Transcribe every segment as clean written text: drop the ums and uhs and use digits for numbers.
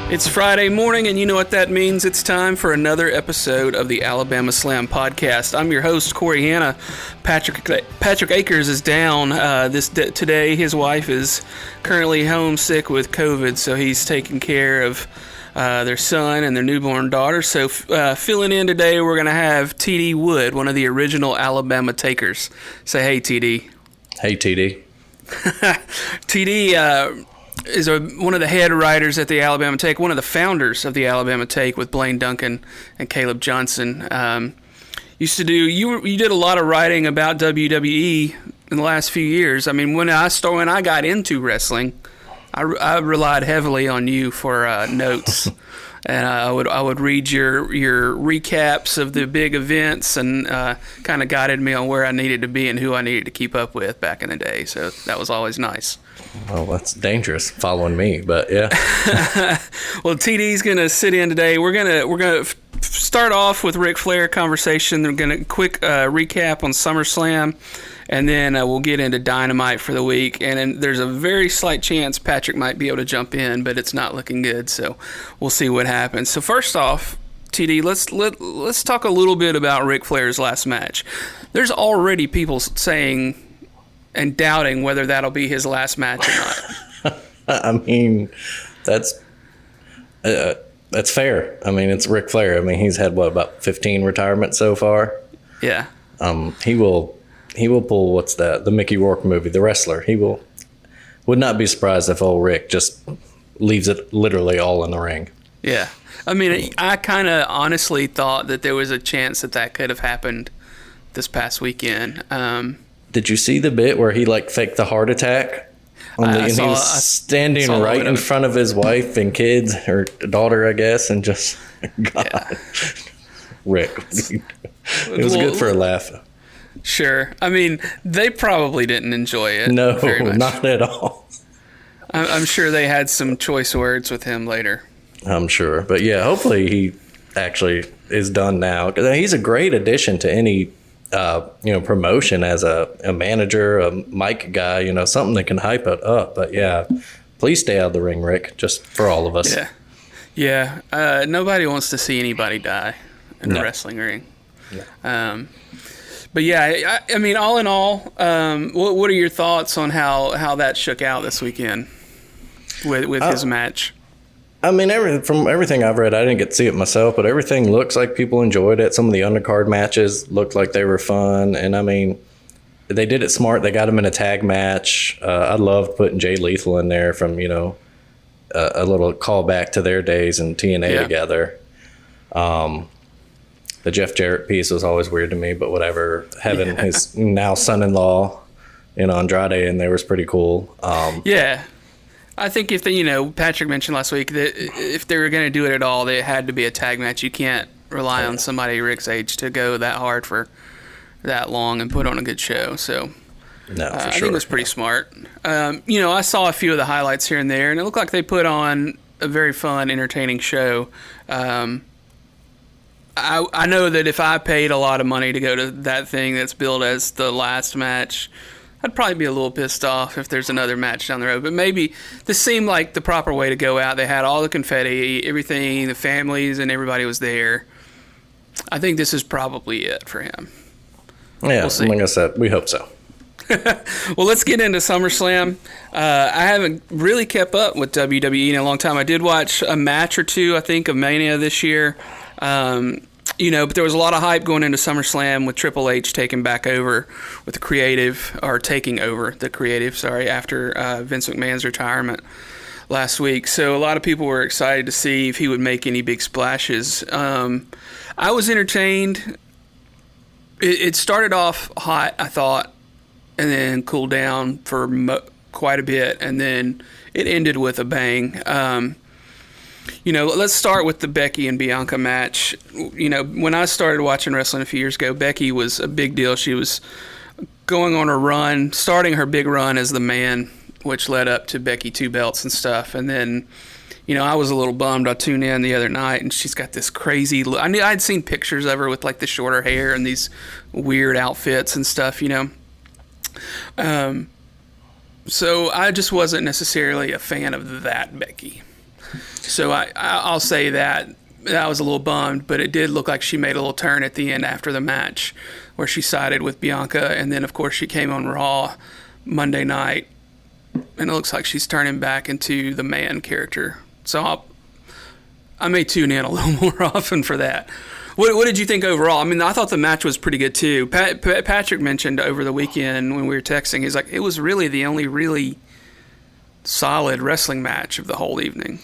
It's Friday morning, and you know what that means. It's time for another episode of the Alabama Slam podcast. I'm your host, Corey Hanna. Patrick Akers is down today. His wife is currently homesick with COVID, so he's taking care of their son and their newborn daughter. So filling in today, we're going to have TD Wood, one of the original Alabama Takers. Say hey, TD. Hey, TD. TD is one of the head writers at the Alabama Take, one of the founders of the Alabama Take with Blaine Duncan and Caleb Johnson. You did a lot of writing about WWE in the last few years. I mean, when I got into wrestling, I relied heavily on you for notes. And I would read your recaps of the big events and kind of guided me on where I needed to be and who I needed to keep up with back in the day. So that was always nice. Well, that's dangerous following me, but yeah. Well, TD's gonna sit in today. We're gonna start off with Ric Flair conversation. We're gonna quick recap on SummerSlam, and then we'll get into Dynamite for the week. And then there's a very slight chance Patrick might be able to jump in, but it's not looking good. So we'll see what happens. So first off, TD, let's talk a little bit about Ric Flair's last match. There's already people saying and doubting whether that'll be his last match or not. I mean, that's fair. I mean, it's Ric Flair. I mean, he's had about 15 retirements so far. Yeah. He will pull the Mickey Rourke movie, The Wrestler. Would not be surprised if old Rick just leaves it literally all in the ring. Yeah. I mean, I kind of honestly thought that there was a chance that could have happened this past weekend. Did you see the bit where he faked the heart attack? He was standing right in front of his wife and kids, or daughter, I guess, and just, God. Yeah. Rick. It was good for a laugh. Sure. I mean, they probably didn't enjoy it. No, very much. Not at all. I'm sure they had some choice words with him later. I'm sure. But yeah, hopefully he actually is done now. He's a great addition to any promotion as a manager, a mic guy, something that can hype it up. But yeah, please stay out of the ring, Rick, just for all of us. Yeah. Nobody wants to see anybody die in a wrestling ring. No. But yeah, I mean, all in all, what are your thoughts on how that shook out this weekend with his match? I mean, from everything I've read, I didn't get to see it myself, but everything looks like people enjoyed it. Some of the undercard matches looked like they were fun. And I mean, they did it smart. They got him in a tag match. I loved putting Jay Lethal in there from, a little callback to their days in TNA together. The Jeff Jarrett piece was always weird to me, but whatever. Having his now son-in-law, Andrade in there was pretty cool. I think if Patrick mentioned last week that if they were going to do it at all, they had to be a tag match. You can't rely on somebody Rick's age to go that hard for that long and put on a good show. So, no, for sure. I think it was pretty smart. I saw a few of the highlights here and there, and it looked like they put on a very fun, entertaining show. I know that if I paid a lot of money to go to that thing that's billed as the last match, I'd probably be a little pissed off if there's another match down the road. But maybe this seemed like the proper way to go out. They had all the confetti, everything, the families, and everybody was there. I think this is probably it for him. Yeah, we'll see. Like I said, we hope so. Well, let's get into SummerSlam. I haven't really kept up with WWE in a long time. I did watch a match or two, I think, of Mania this year. But there was a lot of hype going into SummerSlam with Triple H taking over the creative, after Vince McMahon's retirement last week. So a lot of people were excited to see if he would make any big splashes. I was entertained. It started off hot, I thought, and then cooled down for quite a bit, and then it ended with a bang. Let's start with the Becky and Bianca match. When I started watching wrestling a few years ago, Becky was a big deal. She was going on a run, starting her big run as the Man, which led up to Becky 2 belts and stuff. And then, I was a little bummed. I tuned in the other night, and she's got this crazy look. I'd seen pictures of her with, the shorter hair and these weird outfits and stuff, So I just wasn't necessarily a fan of that Becky. So I'll say that I was a little bummed, but it did look like she made a little turn at the end after the match where she sided with Bianca. And then, of course, she came on Raw Monday night, and it looks like she's turning back into the man character. So I may tune in a little more often for that. What did you think overall? I mean, I thought the match was pretty good too. Patrick mentioned over the weekend when we were texting, he's like, it was really the only really solid wrestling match of the whole evening.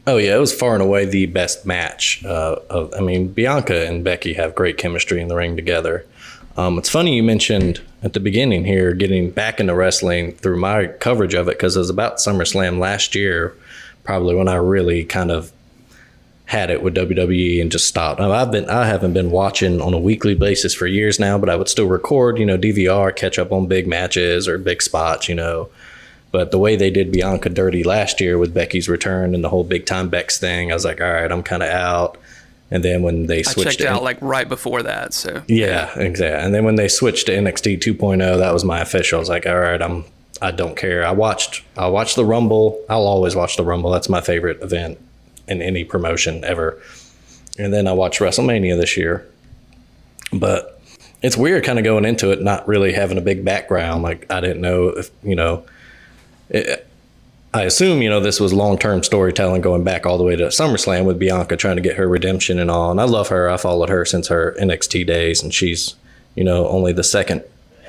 Oh yeah, it was far and away the best match. I mean, Bianca and Becky have great chemistry in the ring together. It's funny you mentioned at the beginning here getting back into wrestling through my coverage of it, because it was about SummerSlam last year, probably when I really kind of had it with WWE and just stopped. Now, I haven't been watching on a weekly basis for years now, but I would still record, DVR, catch up on big matches or big spots, But the way they did Bianca dirty last year with Becky's return and the whole big time Bex thing, I was like, all right, I'm kind of out. And then when they switched, I checked out like right before that. So yeah, exactly. And then when they switched to NXT 2.0, that was my official. I was like, all right, I don't care. I'll watch the Rumble. I'll always watch the Rumble. That's my favorite event in any promotion ever. And then I watched WrestleMania this year. But it's weird kind of going into it not really having a big background. Like, I didn't know if, I assume, this was long-term storytelling going back all the way to SummerSlam with Bianca trying to get her redemption and all. And I love her. I followed her since her NXT days. And she's, only the second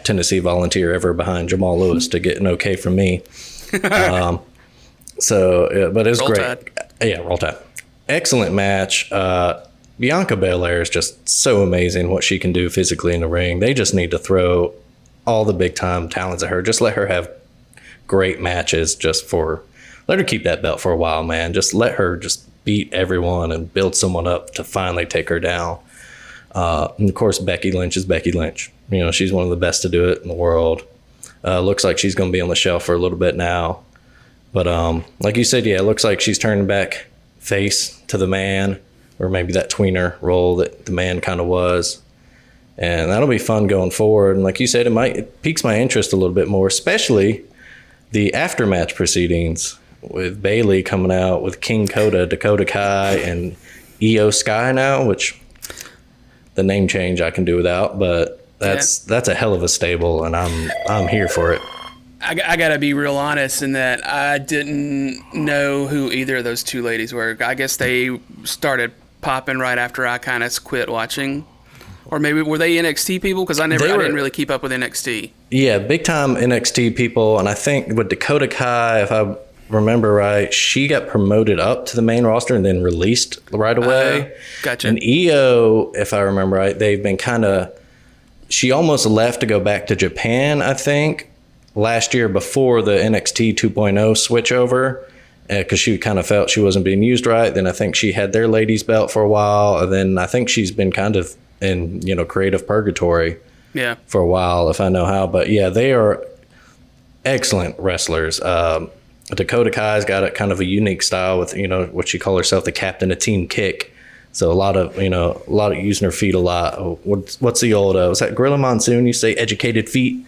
Tennessee Volunteer ever behind Jamal Lewis to get an okay from me. But it was great. Tide. Yeah, roll tide. Excellent match. Bianca Belair is just so amazing what she can do physically in the ring. They just need to throw all the big time talents at her. Just let her have great matches. Let her keep that belt for a while, man. Just let her just beat everyone and build someone up to finally take her down. And of course, Becky Lynch is Becky Lynch. She's one of the best to do it in the world. Looks like she's going to be on the shelf for a little bit now. But like you said, yeah, it looks like she's turning back face to the man, or maybe that tweener role that the man kind of was. And that'll be fun going forward. And like you said, it piques my interest a little bit more, especially the aftermatch proceedings with Bayley coming out with King Coda, Dakota Kai, and Io Sky now, which the name change I can do without, but that's a hell of a stable, and I'm here for it. I gotta be real honest in that I didn't know who either of those two ladies were. I guess they started popping right after I kind of quit watching. Or maybe were they NXT people? Because I didn't really keep up with NXT. Yeah, big time NXT people. And I think with Dakota Kai, if I remember right, she got promoted up to the main roster and then released right away. Gotcha. And Io, if I remember right, they've been she almost left to go back to Japan, I think, last year before the NXT 2.0 switch over. Because she kind of felt she wasn't being used right. Then I think she had their ladies belt for a while. And then I think she's been kind of in creative purgatory for a while, if I know how. But yeah, they are excellent wrestlers. Dakota Kai's got a kind of a unique style with what she calls herself the captain of Team Kick. So a lot of using her feet a lot. What's the old was that Gorilla Monsoon? You say educated feet?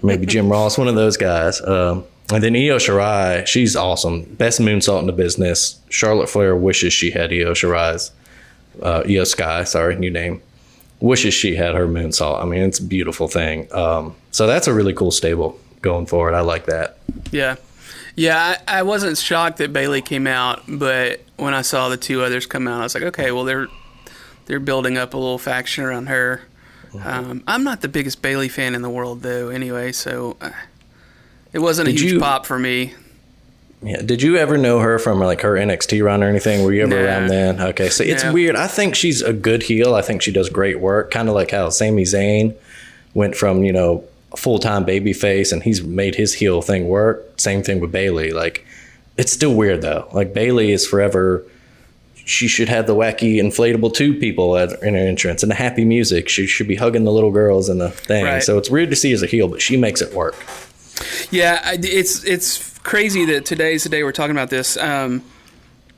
Maybe Jim Ross, one of those guys. And then Io Shirai, she's awesome. Best moonsault in the business. Charlotte Flair wishes she had Io Sky, sorry, new name. Wishes she had her moonsault. I mean, it's a beautiful thing. So that's a really cool stable going forward. I like that. Yeah. Yeah, I wasn't shocked that Bayley came out, but when I saw the two others come out, I was like, okay, well, they're building up a little faction around her. I'm not the biggest Bayley fan in the world, though, anyway, so it wasn't a huge pop for me. Yeah. Did you ever know her from like her NXT run or anything? Were you ever around then? Okay, so it's weird. I think she's a good heel. I think she does great work, kind of like how Sami Zayn went from, a full-time babyface and he's made his heel thing work. Same thing with Bayley. Like, it's still weird though. Like, Bayley is forever, she should have the wacky inflatable tube people in her entrance and the happy music. She should be hugging the little girls and the thing. Right. So it's weird to see as a heel, but she makes it work. Yeah, it's crazy that today's the day we're talking about this. In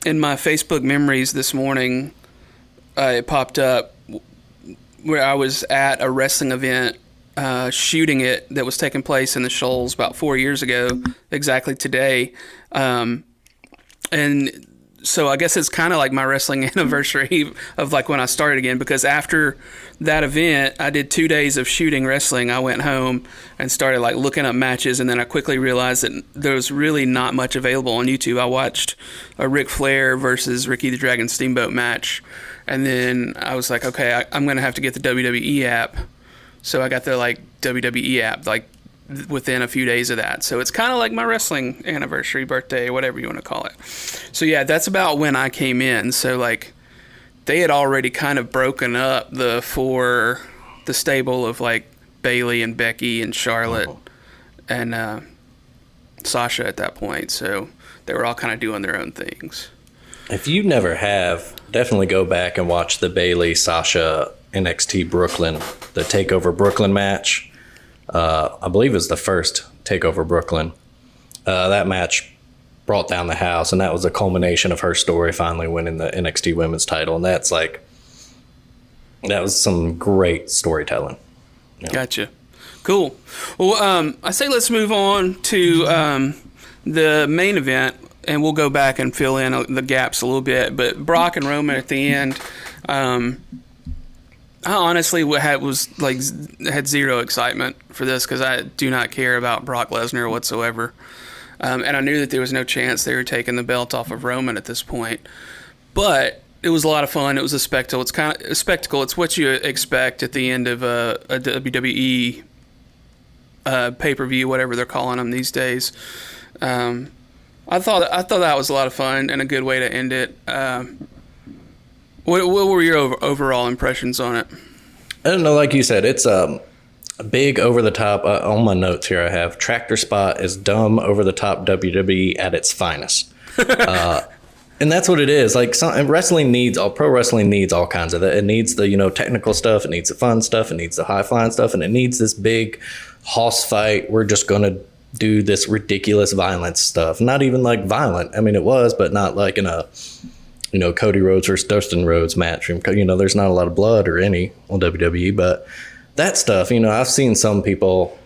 my Facebook memories this morning, it popped up where I was at a wrestling event shooting it that was taking place in the Shoals about 4 years ago, exactly today. And so I guess it's kind of like my wrestling anniversary of like when I started again, because after that event, I did 2 days of shooting wrestling. I went home and started like looking up matches, and then I quickly realized that there was really not much available on YouTube. I watched a Ric Flair versus Ricky the Dragon Steamboat match, and then I was like, okay, I'm going to have to get the WWE app. So I got the like WWE app like within a few days of that. So it's kind of like my wrestling anniversary, birthday, whatever you want to call it. So yeah, that's about when I came in. So like they had already kind of broken up the stable of like Bayley and Becky and Charlotte and Sasha at that point. So they were all kind of doing their own things. If you never have, definitely go back and watch the Bayley Sasha NXT Brooklyn, the Takeover Brooklyn match. I believe it was the first Takeover Brooklyn. That match brought down the house, and that was a culmination of her story finally winning the NXT Women's title. And that was some great storytelling. Yeah. Gotcha. Cool. Well, I say let's move on to the main event, and we'll go back and fill in the gaps a little bit. But Brock and Roman at the end, I honestly had zero excitement for this because I do not care about Brock Lesnar whatsoever. And I knew that there was no chance they were taking the belt off of Roman at this point. But it was a lot of fun. It was a spectacle. It's kind of a spectacle. It's what you expect at the end of a WWE pay-per-view, whatever they're calling them these days. I thought that was a lot of fun and a good way to end it. What were your overall impressions on it? I don't know, like you said, it's a big over-the-top. On my notes here I have, Tractor Spot is dumb, over-the-top WWE at its finest. And that's what it is. Like wrestling needs, pro wrestling needs all kinds of that. It needs the, technical stuff. It needs the fun stuff. It needs the high-flying stuff. And it needs this big hoss fight. We're just going to do this ridiculous violence stuff. Not even like violent. I mean, it was, but not like in a Cody Rhodes versus Dustin Rhodes match. There's not a lot of blood or any on WWE, but that stuff, I've seen some people,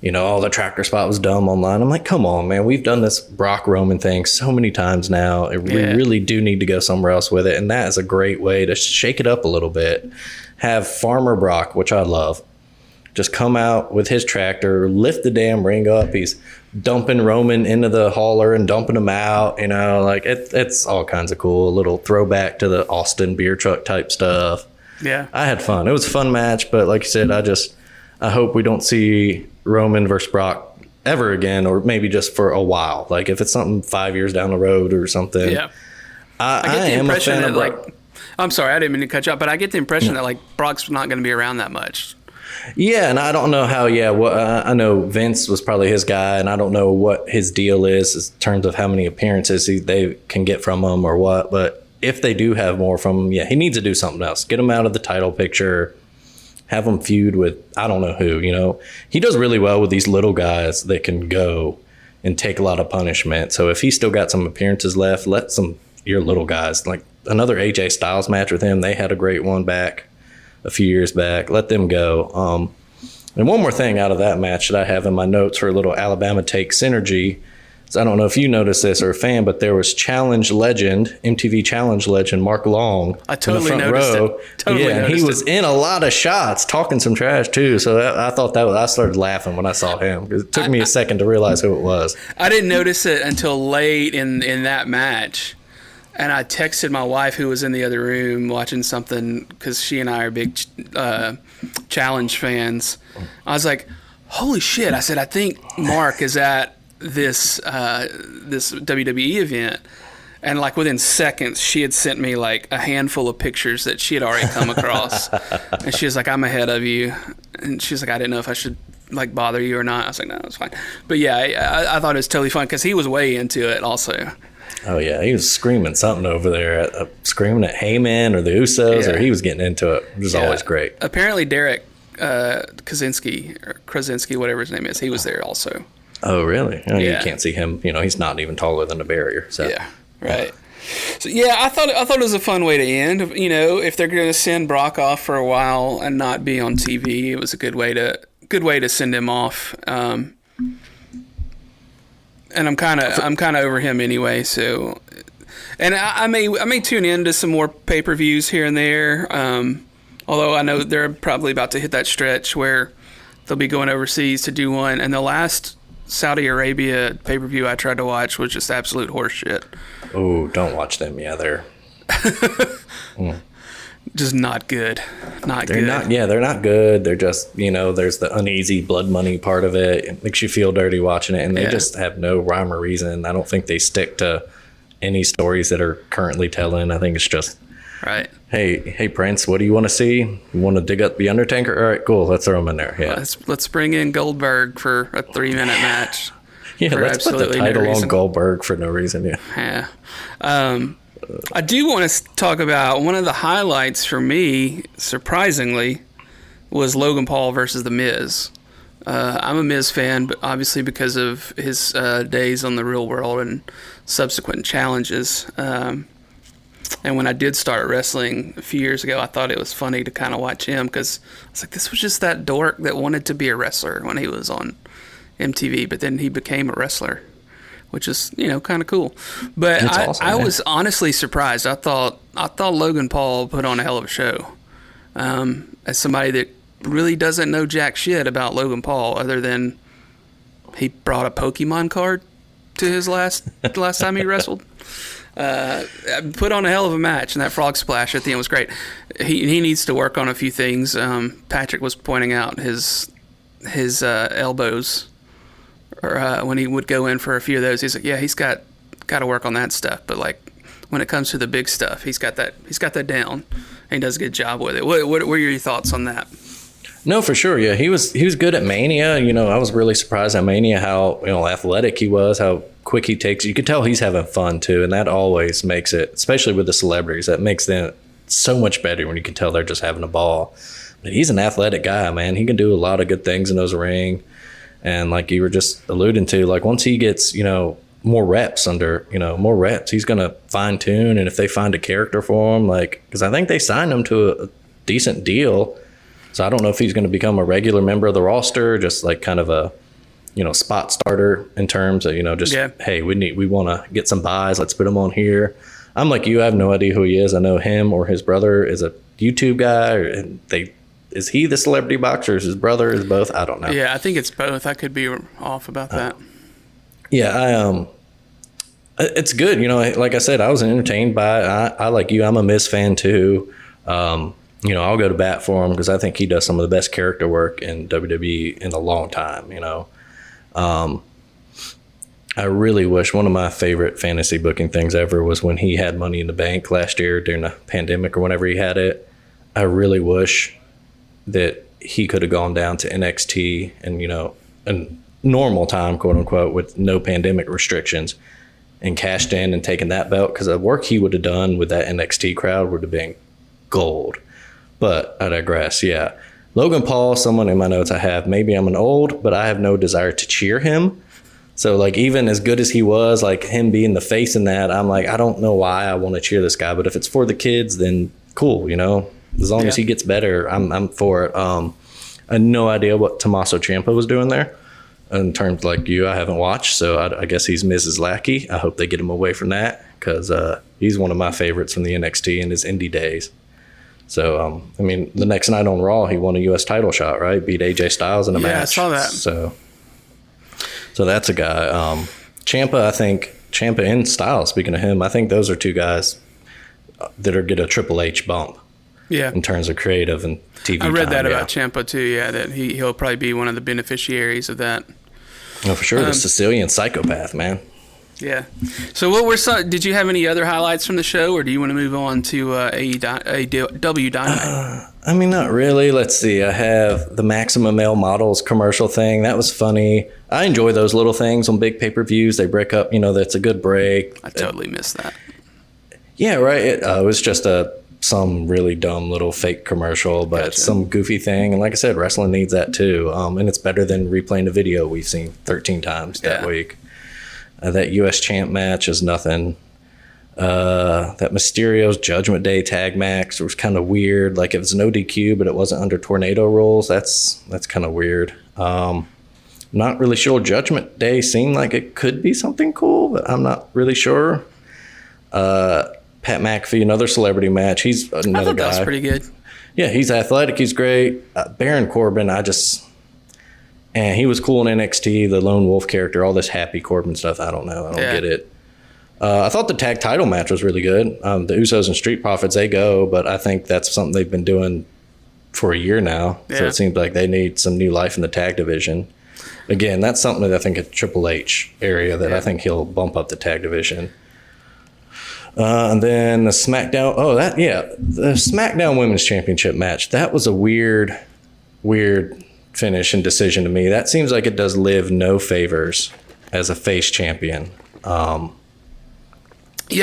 the Tractor Spot was dumb online. I'm like, come on, man. We've done this Brock Roman thing so many times now. We really do need to go somewhere else with it. And that is a great way to shake it up a little bit. Have Farmer Brock, which I love, just come out with his tractor, lift the damn ring up. He's dumping Roman into the hauler and dumping him out. It's all kinds of cool. A little throwback to the Austin beer truck type stuff. Yeah. I had fun. It was a fun match, but like you said, I hope we don't see Roman versus Brock ever again, or maybe just for a while. Like if it's something 5 years down the road or something. Yeah. I get the impression that I'm sorry, I didn't mean to cut you off, but I get the impression that like Brock's not going to be around that much. Yeah, and I don't know how. I know Vince was probably his guy, and I don't know what his deal is in terms of how many appearances they can get from him or what. But if they do have more from him, he needs to do something else. Get him out of the title picture. Have him feud with I don't know who. He does really well with these little guys that can go and take a lot of punishment. So if he's still got some appearances left, let your little guys, like another AJ Styles match with him. They had a great one back a few years back. Let them go. And one more thing out of that match that I have in my notes for a little Alabama Take synergy. So I don't know if you noticed this or a fan, but there was MTV Challenge legend Mark Long. I totally in the front noticed row. it. Totally and he was in a lot of shots, talking some trash too. So I thought I started laughing when I saw him. It took me a second to realize who it was. I didn't notice it until late in that match. And I texted my wife, who was in the other room watching something, because she and I are big Challenge fans. I was like, holy shit. I said, I think Mark is at this WWE event. And like within seconds, she had sent me like a handful of pictures that she had already come across. And she was like, I'm ahead of you. And she was like, I didn't know if I should like bother you or not. I was like, no, it's fine. But yeah, I thought it was totally fun because he was way into it also. Oh, yeah. He was screaming something over there, screaming at Heyman or the Usos, or he was getting into it, which is always great. Apparently, Derek Krasinski, whatever his name is, he was there also. Oh, really? You can't see him. He's not even taller than a barrier. So. Yeah, right. So, I thought it was a fun way to end. If they're going to send Brock off for a while and not be on TV, it was a good way to send him off. And I'm kind of over him anyway. So, And I may tune into some more pay-per-views here and there. Although I know they're probably about to hit that stretch where they'll be going overseas to do one. And the last Saudi Arabia pay-per-view I tried to watch was just absolute horseshit. Oh, don't watch them. Yeah, they're just not good. They're not good. They're just, there's the uneasy blood money part of it. It makes you feel dirty watching it, and they just have no rhyme or reason. I don't think they stick to any stories that are currently telling. I think it's just, right. Hey, Prince, what do you want to see? You want to dig up the Undertaker? All right, cool. Let's throw him in there. Yeah. Let's bring in Goldberg for a 3-minute match. Yeah, let's put the title on Goldberg for no reason. Yeah. I do want to talk about one of the highlights for me, surprisingly, was Logan Paul versus The Miz. I'm a Miz fan, but obviously because of his days on the Real World and subsequent challenges. And when I did start wrestling a few years ago, I thought it was funny to kind of watch him because I was like, this was just that dork that wanted to be a wrestler when he was on MTV, but then he became a wrestler, which is, kind of cool. But I was honestly surprised. I thought Logan Paul put on a hell of a show. As somebody that really doesn't know jack shit about Logan Paul other than he brought a Pokemon card to his last time he wrestled. Put on a hell of a match, and that frog splash at the end was great. He needs to work on a few things. Patrick was pointing out his elbows, or when he would go in for a few of those, he's like, yeah, he's got to work on that stuff. But like when it comes to the big stuff, he's got that down, and he does a good job with it. What were your thoughts on that? No, for sure. Yeah, he was good at Mania. I was really surprised at Mania how athletic he was, how quick he takes. You could tell he's having fun too, and that always makes it, especially with the celebrities, that makes them so much better when you can tell they're just having a ball. But he's an athletic guy, man. He can do a lot of good things in those ring, and like you were just alluding to, like once he gets more reps, he's gonna fine tune. And if they find a character for him, like because I think they signed him to a decent deal. So I don't know if he's going to become a regular member of the roster, just like kind of a, spot starter in terms of, hey, we want to get some buys. Let's put him on here. I'm like you. I have no idea who he is. I know him or his brother is a YouTube guy. Is he the celebrity boxer? Is his brother? Is both? I don't know. Yeah, I think it's both. I could be off about that. Yeah, it's good. Like I said, I was entertained by it. I like you. I'm a Miz fan too. I'll go to bat for him because I think he does some of the best character work in WWE in a long time. I really wish one of my favorite fantasy booking things ever was when he had Money in the Bank last year during the pandemic or whenever he had it. I really wish that he could have gone down to NXT and, a normal time, quote unquote, with no pandemic restrictions and cashed in and taken that belt because the work he would have done with that NXT crowd would have been gold. But I digress. Yeah. Logan Paul, someone in my notes I have, maybe I'm an old, but I have no desire to cheer him. So like even as good as he was, like him being the face in that, I'm like, I don't know why I want to cheer this guy, but if it's for the kids, then cool, as long as he gets better, I'm for it. I had no idea what Tommaso Ciampa was doing there. In terms like you, I haven't watched, so I guess he's Mrs. Lackey. I hope they get him away from that because he's one of my favorites from the NXT in his indie days. So, the next night on Raw, he won a U.S. title shot, right? Beat AJ Styles in a match. Yeah, I saw that. So that's a guy. Ciampa and Styles, speaking of him, I think those are two guys that are get a Triple H bump. Yeah. In terms of creative and TV I read time, that about Ciampa, too, yeah, that he'll probably be one of the beneficiaries of that. Oh, for sure. The Sicilian psychopath, man. Yeah. So did you have any other highlights from the show, or do you want to move on to AEW Dynamite? Not really. Let's see. I have the Maximum Male Models commercial thing. That was funny. I enjoy those little things on big pay-per-views. They break up, that's a good break. I totally missed that. Yeah, right. It was just some really dumb little fake commercial, but gotcha. Some goofy thing. And like I said, wrestling needs that too. And it's better than replaying the video we've seen 13 times that week. That U.S. champ match is nothing. That Mysterio's Judgment Day tag match was kind of weird. Like it was no DQ, but it wasn't under tornado rules. That's kind of weird. Not really sure. Judgment Day seemed like it could be something cool, but I'm not really sure. Pat McAfee, another celebrity match. He's another I thought guy. that was pretty good. Yeah, he's athletic. He's great. Baron Corbin, and he was cool in NXT, the Lone Wolf character, all this happy Corbin stuff. I don't know. I don't get it. I thought the tag title match was really good. The Usos and Street Profits, they go, but I think that's something they've been doing for a year now. Yeah. So it seems like they need some new life in the tag division. Again, that's something that I think a Triple H area that I think he'll bump up the tag division. And then the SmackDown. The SmackDown Women's Championship match. That was a weird finish and decision to me. That seems like it does Liv no favors as a face champion. Yeah,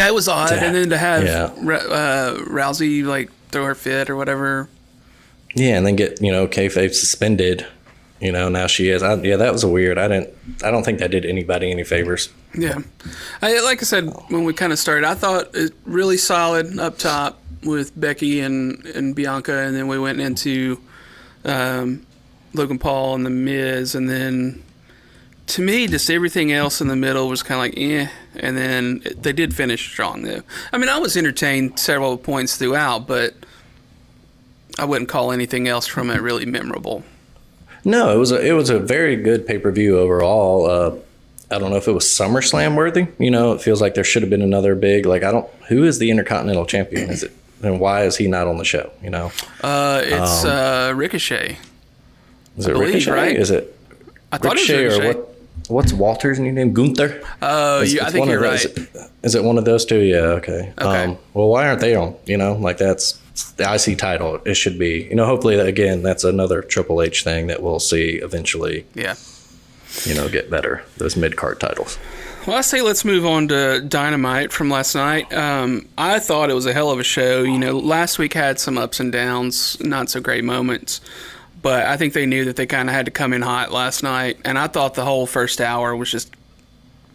it was odd. And then to have Rousey like throw her fit or whatever. Yeah, and then get kayfabe suspended. Now she is. That was a weird. I don't think that did anybody any favors. Yeah, like I said when we kind of started, I thought it really solid up top with Becky and Bianca, and then we went into Logan Paul and The Miz, and then to me, just everything else in the middle was kind of like and then they did finish strong though. I mean, I was entertained several points throughout, but I wouldn't call anything else from it really memorable. No, it was a very good pay-per-view overall. I don't know if it was SummerSlam worthy. It feels like there should have been another big who is the Intercontinental Champion? Is it, and why is he not on the show? It's Ricochet. Is it Ricochet? Right? Is it? I thought Ricochet, it was Ricochet. Or what's Walter's new name? Gunther. I think you're right. Is it one of those two? Yeah. Okay. Well, why aren't they on? That's the IC title. It should be. Hopefully, again, that's another Triple H thing that we'll see eventually. Yeah. Get better, those mid-card titles. Well, I say let's move on to Dynamite from last night. I thought it was a hell of a show. Last week had some ups and downs, not so great moments. But I think they knew that they kind of had to come in hot last night. And I thought the whole first hour was just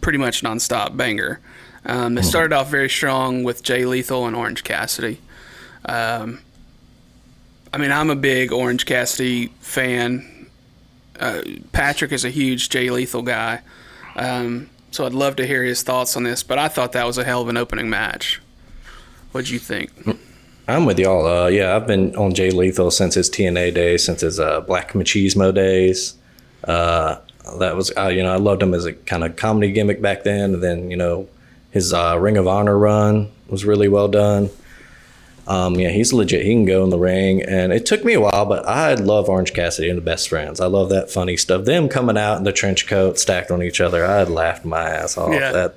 pretty much nonstop banger. They started off very strong with Jay Lethal and Orange Cassidy. I'm a big Orange Cassidy fan. Patrick is a huge Jay Lethal guy. So I'd love to hear his thoughts on this. But I thought that was a hell of an opening match. What'd you think? I'm with y'all. I've been on Jay Lethal since his TNA days, since his Black Machismo days. That was, I loved him as a kind of comedy gimmick back then. And then, his Ring of Honor run was really well done. He's legit. He can go in the ring. And it took me a while, but I love Orange Cassidy and the Best Friends. I love that funny stuff. Them coming out in the trench coat, stacked on each other. I laughed my ass off. Yeah.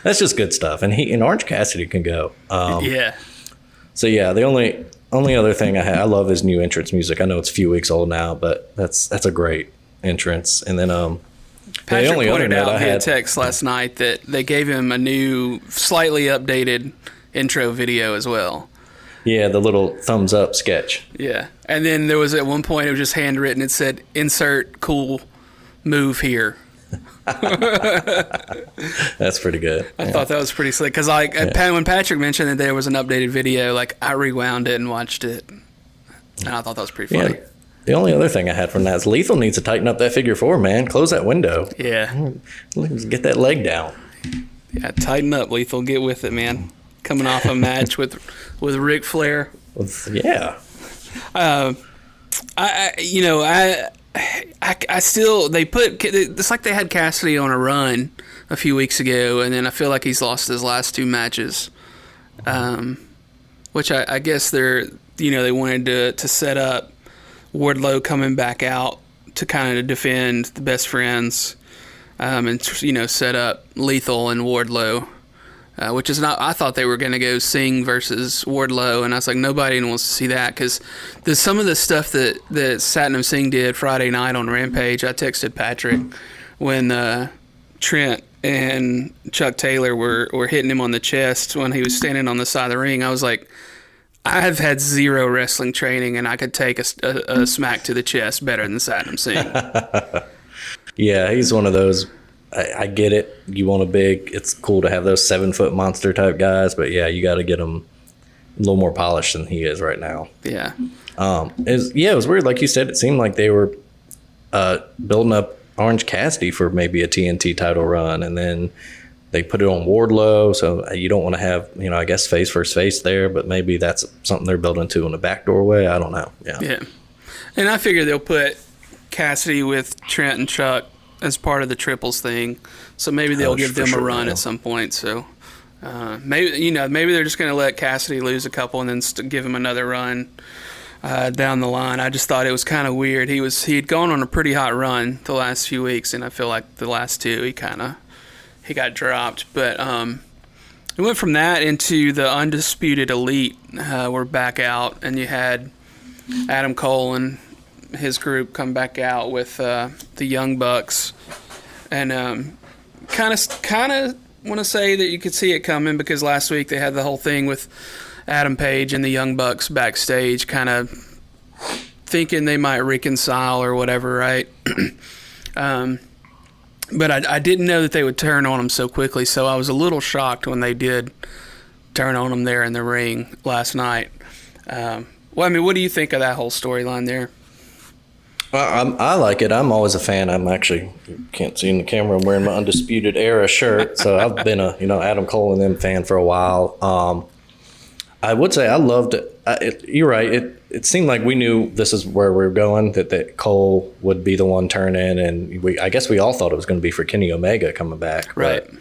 That's just good stuff. And Orange Cassidy can go. So the only other thing I love his new entrance music. I know it's a few weeks old now, but that's a great entrance. And then Patrick the only pointed other out via text last night that they gave him a new, slightly updated intro video as well. Yeah, the little thumbs up sketch. Yeah, and then there was at one point it was just handwritten. It said "Insert cool move here." That's pretty good. I thought that was pretty slick because when Patrick mentioned that there was an updated video, I rewound it and watched it, and I thought that was pretty funny. Yeah, the only other thing I had from that is Lethal needs to tighten up that figure four, man. Close that window. Yeah, get that leg down. Yeah, tighten up, Lethal. Get with it, man. Coming off a match with Ric Flair. Yeah. I still, it's like they had Cassidy on a run a few weeks ago, and then I feel like he's lost his last two matches, which I guess they wanted to set up Wardlow coming back out to kind of defend the Best Friends, and set up Lethal and Wardlow. Which is not. I thought they were going to go Singh versus Wardlow, and I was like, nobody wants to see that because there's some of the stuff that Satnam Singh did Friday night on Rampage. I texted Patrick when Trent and Chuck Taylor were hitting him on the chest when he was standing on the side of the ring. I was like, I have had zero wrestling training, and I could take a smack to the chest better than Satnam Singh. Yeah, he's one of those. I get it. You want it's cool to have those 7-foot monster type guys, but you got to get him a little more polished than he is right now. Yeah. It was weird. Like you said, it seemed like they were building up Orange Cassidy for maybe a TNT title run, and then They put it on Wardlow, so you don't want to have, I guess face versus face there, but maybe that's something they're building to in the back doorway. I don't know. Yeah. And I figure they'll put Cassidy with Trent and Chuck as part of the triples thing, so maybe they'll give them a run at some point. So maybe they're just going to let Cassidy lose a couple and then give him another run down the line. I just thought it was kind of weird. He had gone on a pretty hot run the last few weeks, and I feel like the last two he got dropped. But it went from that into the Undisputed Elite. We're back out, and you had Adam Cole and his group come back out with the Young Bucks, and kind of want to say that you could see it coming, because last week they had the whole thing with Adam Page and the Young Bucks backstage, kind of thinking they might reconcile or whatever, right? But I didn't know that they would turn on him so quickly, so I was a little shocked when they did turn on him there in the ring last night. What do you think of that whole storyline there? Well, I like it. I'm always a fan. I'm actually, you can't see in the camera, I'm wearing my Undisputed Era shirt, so I've been a Adam Cole and them fan for a while. I would say I loved it. You're right. It seemed like we knew this is where we were going, that Cole would be the one turning, and I guess we all thought it was going to be for Kenny Omega coming back. Right. But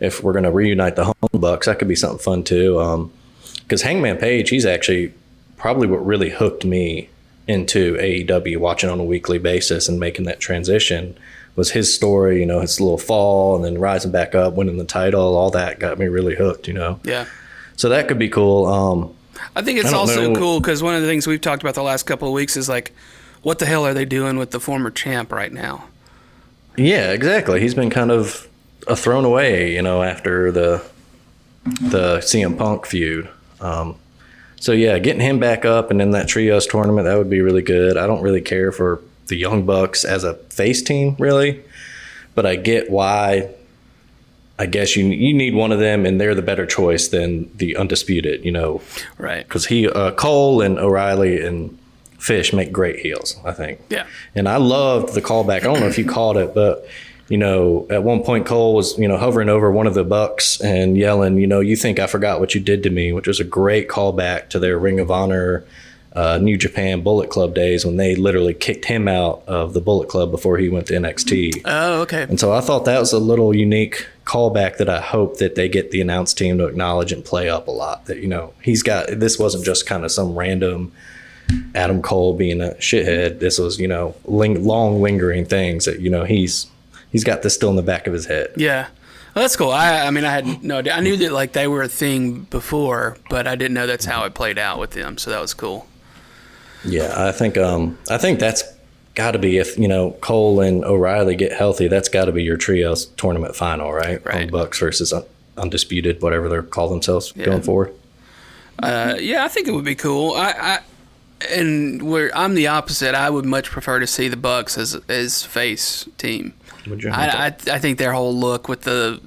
if we're going to reunite the Home Bucks, that could be something fun too. Because Hangman Page, he's actually probably what really hooked me into AEW, watching on a weekly basis and making that transition, was his story, his little fall and then rising back up, winning the title. All that got me really hooked, Yeah. So that could be cool. I think it's also cool because one of the things we've talked about the last couple of weeks is like, what the hell are they doing with the former champ right now? Yeah, exactly. He's been kind of thrown away, after the CM Punk feud. So yeah, getting him back up and in that trios tournament, that would be really good. I don't really care for the Young Bucks as a face team, really, but I get why. I guess you need one of them, and they're the better choice than the Undisputed, Right? Because Cole and O'Reilly and Fish make great heels, I think. Yeah. And I loved the callback. I don't know if you caught it, but at one point Cole was hovering over one of the Bucks and yelling, "You think I forgot what you did to me," which was a great callback to their Ring of Honor, New Japan Bullet Club days, when they literally kicked him out of the Bullet Club before he went to NXT. Oh, okay. And so I thought that was a little unique callback that I hope that they get the announce team to acknowledge and play up a lot. That this wasn't just kind of some random Adam Cole being a shithead. This was long lingering things that he's got this still in the back of his head. Yeah. Well, that's cool. I had no idea. I knew that they were a thing before, but I didn't know that's how it played out with them. So that was cool. Yeah, I think that's got to be, if Cole and O'Reilly get healthy, that's got to be your trios tournament final, right? Right. Bucks versus Undisputed, whatever they're call themselves going forward. Yeah, I think it would be cool. I'm the opposite. I would much prefer to see the Bucks as face team. I think their whole look with the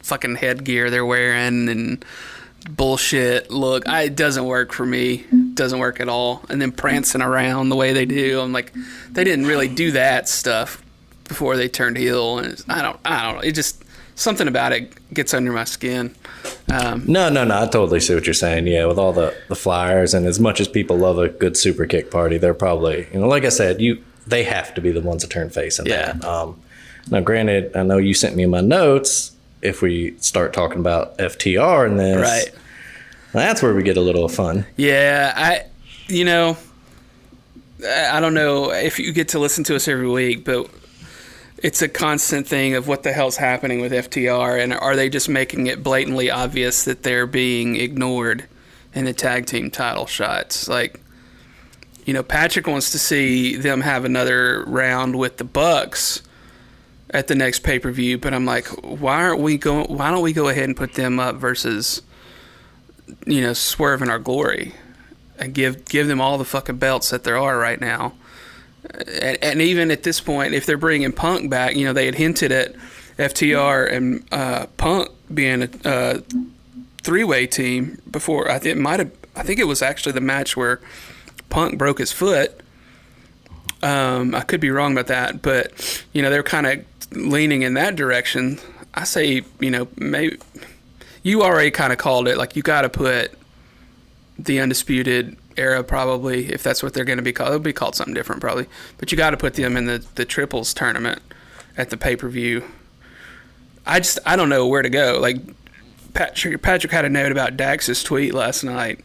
fucking headgear they're wearing and bullshit look, it doesn't work for me. It doesn't work at all. And then prancing around the way they do, I'm like, they didn't really do that stuff before they turned heel. And I don't know. It just, something about it gets under my skin. No, I totally see what you're saying. Yeah, with all the flyers, and as much as people love a good super kick party, they're probably, like I said, they have to be the ones that turn face in that. Now, granted, I know you sent me my notes. If we start talking about FTR in this, right, that's where we get a little fun. Yeah, I don't know if you get to listen to us every week, but it's a constant thing of what the hell's happening with FTR, and are they just making it blatantly obvious that they're being ignored in the tag team title shots? Like, Patrick wants to see them have another round with the Bucks at the next pay-per-view, but I'm like, why don't we go ahead and put them up versus Swerve and Our Glory, and give them all the fucking belts that there are right now. And even at this point, if they're bringing Punk back, they had hinted at FTR and Punk being a three-way team before. I think it was actually the match where Punk broke his foot. I could be wrong about that, but they're kind of leaning in that direction. I say, maybe you already kind of called it. Like, you got to put the Undisputed Era, probably, if that's what they're going to be called. It'll be called something different, probably. But you got to put them in the triples tournament at the pay-per-view. I don't know where to go. Like, Patrick had a note about Dax's tweet last night.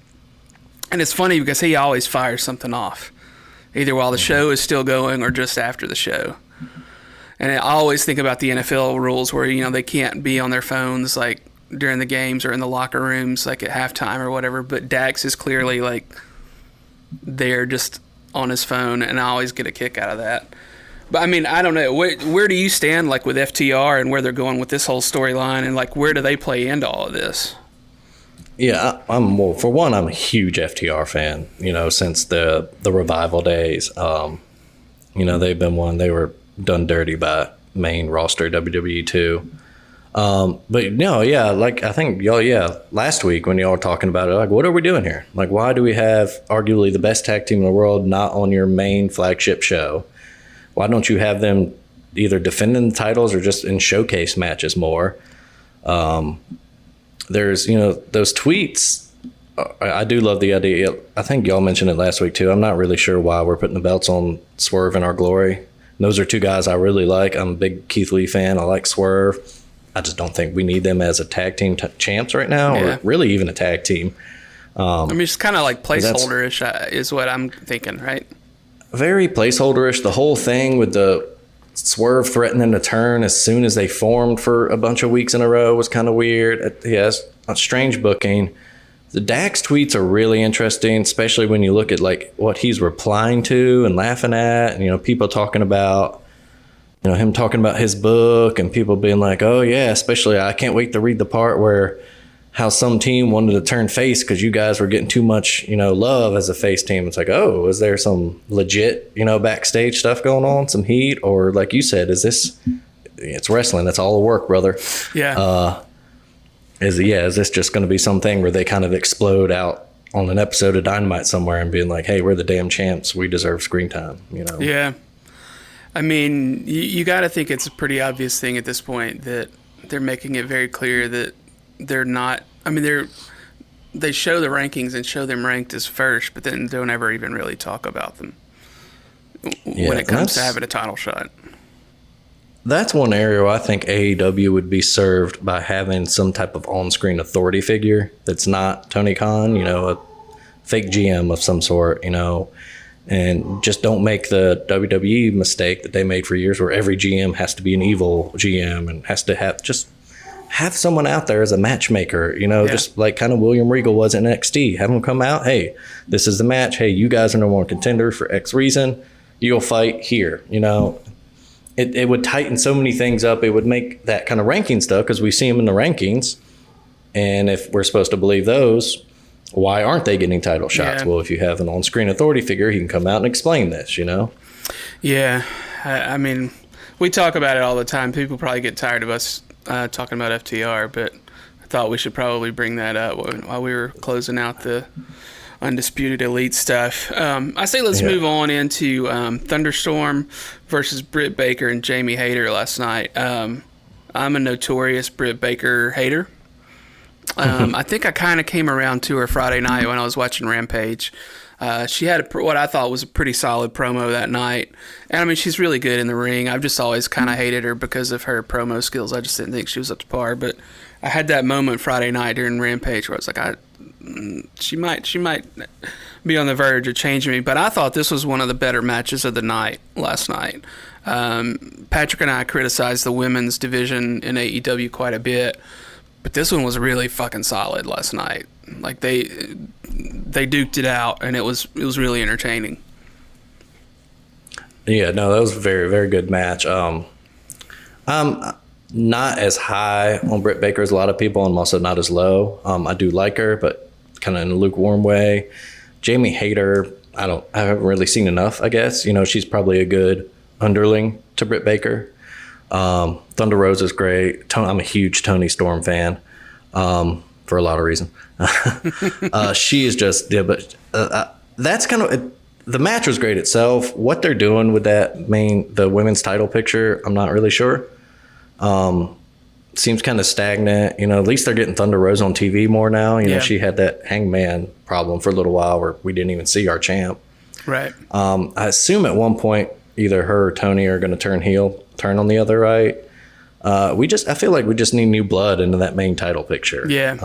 And it's funny because he always fires something off, either while the show is still going or just after the show. And I always think about the NFL rules where, they can't be on their phones, like, during the games or in the locker rooms, like, at halftime or whatever. But Dax is clearly, like, there just on his phone, and I always get a kick out of that. But, I mean, I don't know. Where do you stand, like, with FTR and where they're going with this whole storyline, and, like, where do they play into all of this? Yeah, for one, I'm a huge FTR fan, since the Revival days. They've been they were done dirty by main roster WWE too. But no, yeah, like I think y'all, last week when y'all were talking about it, like, what are we doing here? Like, why do we have arguably the best tag team in the world not on your main flagship show? Why don't you have them either defending the titles or just in showcase matches more? There's, those tweets. I do love the idea. I think y'all mentioned it last week too. I'm not really sure why we're putting the belts on Swerve and Our Glory. Those are two guys I really like. I'm a big Keith Lee fan. I like Swerve. I just don't think we need them as a tag team champs right now, or really even a tag team. I mean, it's kind of like placeholder-ish is what I'm thinking, right? Very placeholder-ish. The whole thing with the Swerve threatening to turn as soon as they formed for a bunch of weeks in a row was kind of weird. Yes, a strange booking. The Dax tweets are really interesting, especially when you look at like what he's replying to and laughing at, and people talking about him talking about his book, and people being like, oh yeah, especially I can't wait to read the part where how some team wanted to turn face because you guys were getting too much love as a face team. It's like, oh, is there some legit backstage stuff going on, some heat, or like you said, it's wrestling, that's all the work, brother. Is this just going to be something where they kind of explode out on an episode of Dynamite somewhere and being like, hey, we're the damn champs, we deserve screen time, Yeah. I mean, you got to think it's a pretty obvious thing at this point that they're making it very clear that they're not. I mean, they show the rankings and show them ranked as first, but then don't ever even really talk about them when it comes to having a title shot. That's one area where I think AEW would be served by having some type of on-screen authority figure that's not Tony Khan, a fake GM of some sort, and just don't make the WWE mistake that they made for years where every GM has to be an evil GM and has to have someone out there as a matchmaker, just like kind of William Regal was in NXT. Have them come out, hey, this is the match. Hey, you guys are number one contender for X reason. You'll fight here, It would tighten so many things up. It would make that kind of ranking stuff, because we see them in the rankings. And if we're supposed to believe those, why aren't they getting title shots? Yeah. Well, if you have an on-screen authority figure, he can come out and explain this, Yeah. I mean, we talk about it all the time. People probably get tired of us talking about FTR, but I thought we should probably bring that up while we were closing out the Undisputed Elite stuff. I say let's move on into Thunderstorm versus Britt Baker and Jamie Hayter last night. I'm a notorious Britt Baker hater. I think I kind of came around to her Friday night when I was watching Rampage. She had what I thought was a pretty solid promo that night. And, I mean, she's really good in the ring. I've just always kind of hated her because of her promo skills. I just didn't think she was up to par. But I had that moment Friday night during Rampage where I was like, she might be on the verge of changing me. But I thought this was one of the better matches of the night last night. Patrick and I criticized the women's division in AEW quite a bit. But this one was really fucking solid last night. Like they duked it out, and it was really entertaining. Yeah, no, that was a very, very good match. I'm not as high on Britt Baker as a lot of people. I'm also not as low. I do like her, but kind of in a lukewarm way. Jamie Hayter, I haven't really seen enough, I guess. She's probably a good underling to Britt Baker. Thunder Rosa's great. I'm a huge Toni Storm fan for a lot of reasons. She is just, but that's kind of, the match was great itself. What they're doing with the women's title picture, I'm not really sure. seems kind of stagnant. You know, at least they're getting Thunder Rosa on TV more now. You know, Yeah. she had that Hangman problem for a little while where we didn't even see our champ. Right. I assume at one point either her or Tony are going to turn heel, turn on the other right. I feel like we just need new blood into that main title picture. Yeah.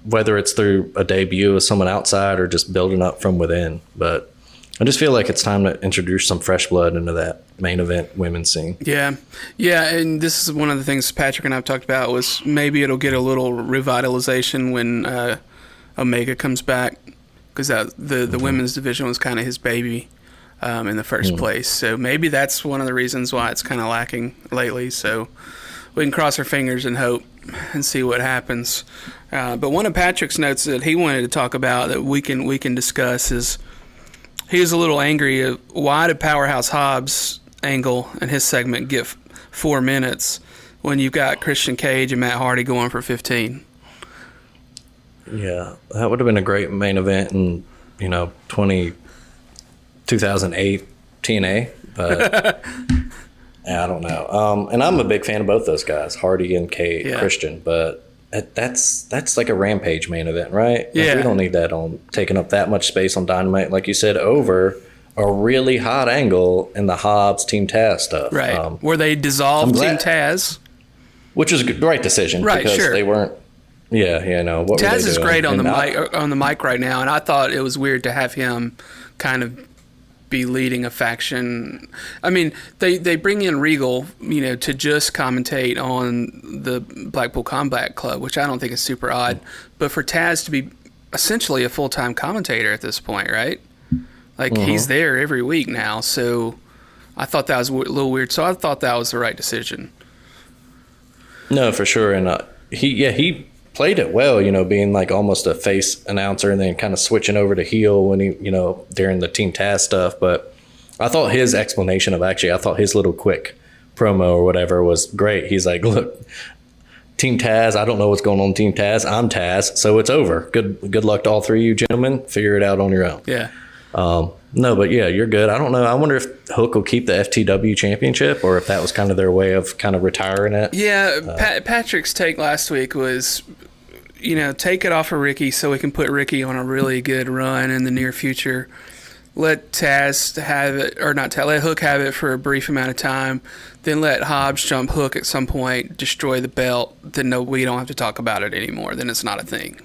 Whether it's through a debut of someone outside or just building up from within. But I just feel like it's time to introduce some fresh blood into that main event women's scene. Yeah. Yeah, and this is one of the things Patrick and I have talked about was maybe it'll get a little revitalization when Omega comes back, because the women's division was kind of his baby in the first place. So maybe that's one of the reasons why it's kind of lacking lately. So we can cross our fingers and hope and see what happens. But one of Patrick's notes that he wanted to talk about that we can discuss is he was a little angry at why did Powerhouse Hobbs angle and his segment get 4 minutes when you've got Christian Cage and Matt Hardy going for 15. Yeah, that would have been a great main event in 2008 TNA, but I don't know. And I'm a big fan of both those guys, Hardy and Christian, but that's like a Rampage main event, right? Yeah. Like, we don't need that on taking up that much space on Dynamite, like you said, over a really hot angle in the Hobbs Team Taz stuff. Right, where they dissolved Team Taz. Which was the right decision, right, because sure. They weren't. Yeah, no. What Taz were they is doing? great on the mic right now, and I thought it was weird to have him kind of be leading a faction. I mean, they bring in Regal, to just commentate on the Blackpool Combat Club, which I don't think is super odd, but for Taz to be essentially a full-time commentator at this point, right? Like, he's there every week now, so I thought that was a little weird. So I thought that was the right decision. No, for sure, and he played it well, being like almost a face announcer and then kind of switching over to heel when he, during the Team Taz stuff. But I thought his explanation I thought his little quick promo or whatever was great. He's like, look, Team Taz, I don't know what's going on in Team Taz. I'm Taz, so it's over. Good luck to all three of you gentlemen. Figure it out on your own. Yeah. No, but yeah, you're good. I don't know. I wonder if Hook will keep the FTW championship or if that was kind of their way of kind of retiring it. Yeah, Patrick's take last week was, take it off of Ricky so we can put Ricky on a really good run in the near future. Let Taz have it, or not Taz, let Hook have it for a brief amount of time. Then let Hobbs jump Hook at some point, destroy the belt. Then we don't have to talk about it anymore. Then it's not a thing.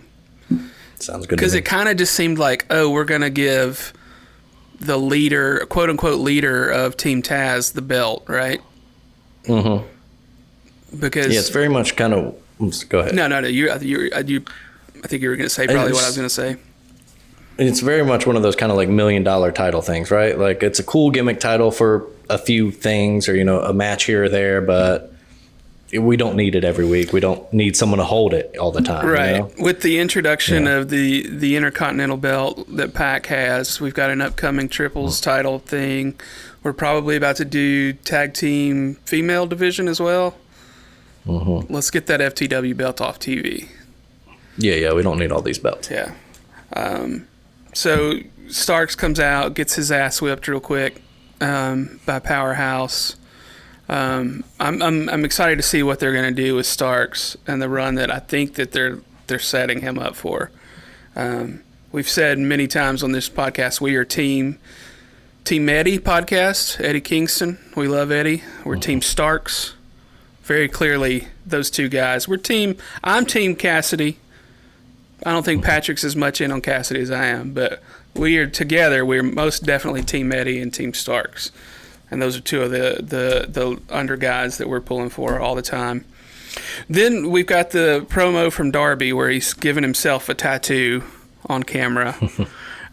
Sounds good. Because it kind of just seemed like, we're going to give the leader, quote unquote leader of Team Taz, the belt, right? Mm-hmm. Because it's very much kind of. Go ahead. No. I think you were going to say probably what I was going to say. It's very much one of those kind of like $1 million title things, right? Like, it's a cool gimmick title for a few things or a match here or there, but we don't need it every week. We don't need someone to hold it all the time. Right. With the introduction of the Intercontinental belt that Pac has, we've got an upcoming triples title thing. We're probably about to do tag team female division as well. Mm-hmm. Let's get that FTW belt off TV. Yeah, we don't need all these belts. Yeah. So Starks comes out, gets his ass whipped real quick by Powerhouse. I'm excited to see what they're going to do with Starks and the run that I think that they're setting him up for. We've said many times on this podcast we are Team Eddie podcast, Eddie Kingston. We love Eddie. We're Team Starks. Very clearly, those two guys. I'm Team Cassidy. I don't think Patrick's as much in on Cassidy as I am, but we are together. We're most definitely Team Eddie and Team Starks. And those are two of the under guys that we're pulling for all the time. Then we've got the promo from Darby where he's giving himself a tattoo on camera.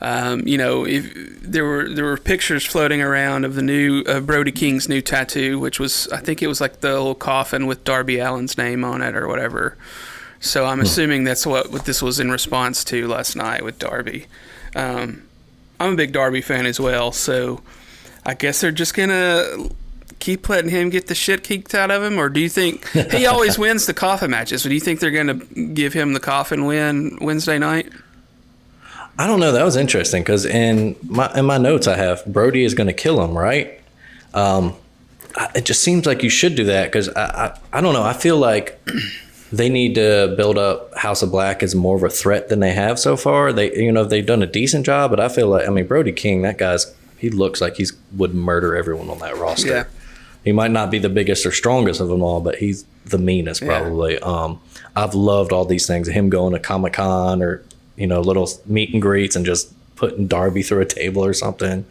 If there were pictures floating around of the new Brody King's new tattoo, which was, I think it was like the little coffin with Darby Allin's name on it or whatever. So I'm assuming that's what this was in response to last night with Darby. I'm a big Darby fan as well, so I guess they're just going to keep letting him get the shit kicked out of him? Or do you think he always wins the coffin matches? So do you think they're going to give him the coffin win Wednesday night? I don't know. That was interesting because in my notes I have Brody is going to kill him, right? it just seems like you should do that because I don't know. I feel like they need to build up House of Black as more of a threat than they have so far. They've done a decent job, but I feel like, I mean, Brody King, that he looks like he would murder everyone on that roster. Yeah. He might not be the biggest or strongest of them all, but he's the meanest probably. Yeah. I've loved all these things, him going to Comic-Con or, little meet and greets and just putting Darby through a table or something.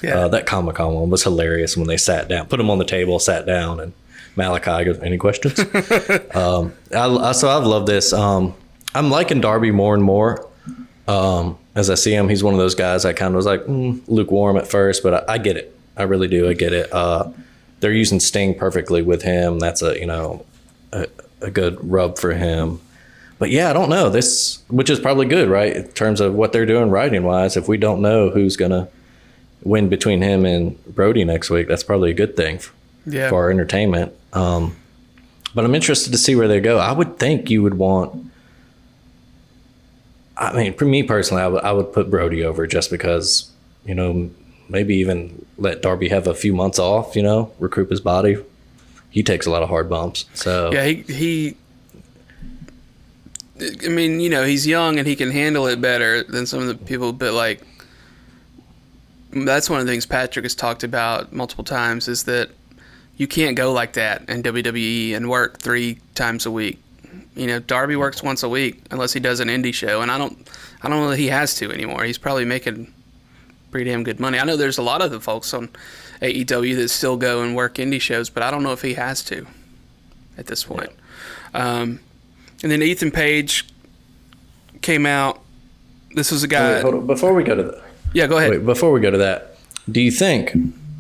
Yeah. That Comic-Con one was hilarious when they sat down, put him on the table, sat down, and Malachi goes, any questions? So I've loved this. I'm liking Darby more and more. As I see him, he's one of those guys I kind of was like lukewarm at first, but I get it. I really do. I get it. They're using Sting perfectly with him. That's a good rub for him. But yeah, I don't know this, which is probably good, right? In terms of what they're doing writing wise, if we don't know who's going to win between him and Brody next week, that's probably a good thing for our entertainment. But I'm interested to see where they go. I would think you would want, I mean, for me personally, I would put Brody over just because, maybe even let Darby have a few months off, recoup his body. He takes a lot of hard bumps. So yeah, I mean, he's young and he can handle it better than some of the people, but that's one of the things Patrick has talked about multiple times is that you can't go like that in WWE and work 3 times a week. Darby works once a week unless he does an indie show, and I don't know that he has to anymore. He's probably making pretty damn good money. I know there's a lot of the folks on AEW that still go and work indie shows, but I don't know if he has to at this point. Yeah. And then Ethan Page came out. This was a guy. Wait, hold on. Before we go to that. Yeah, go ahead. Before we go to that, do you think,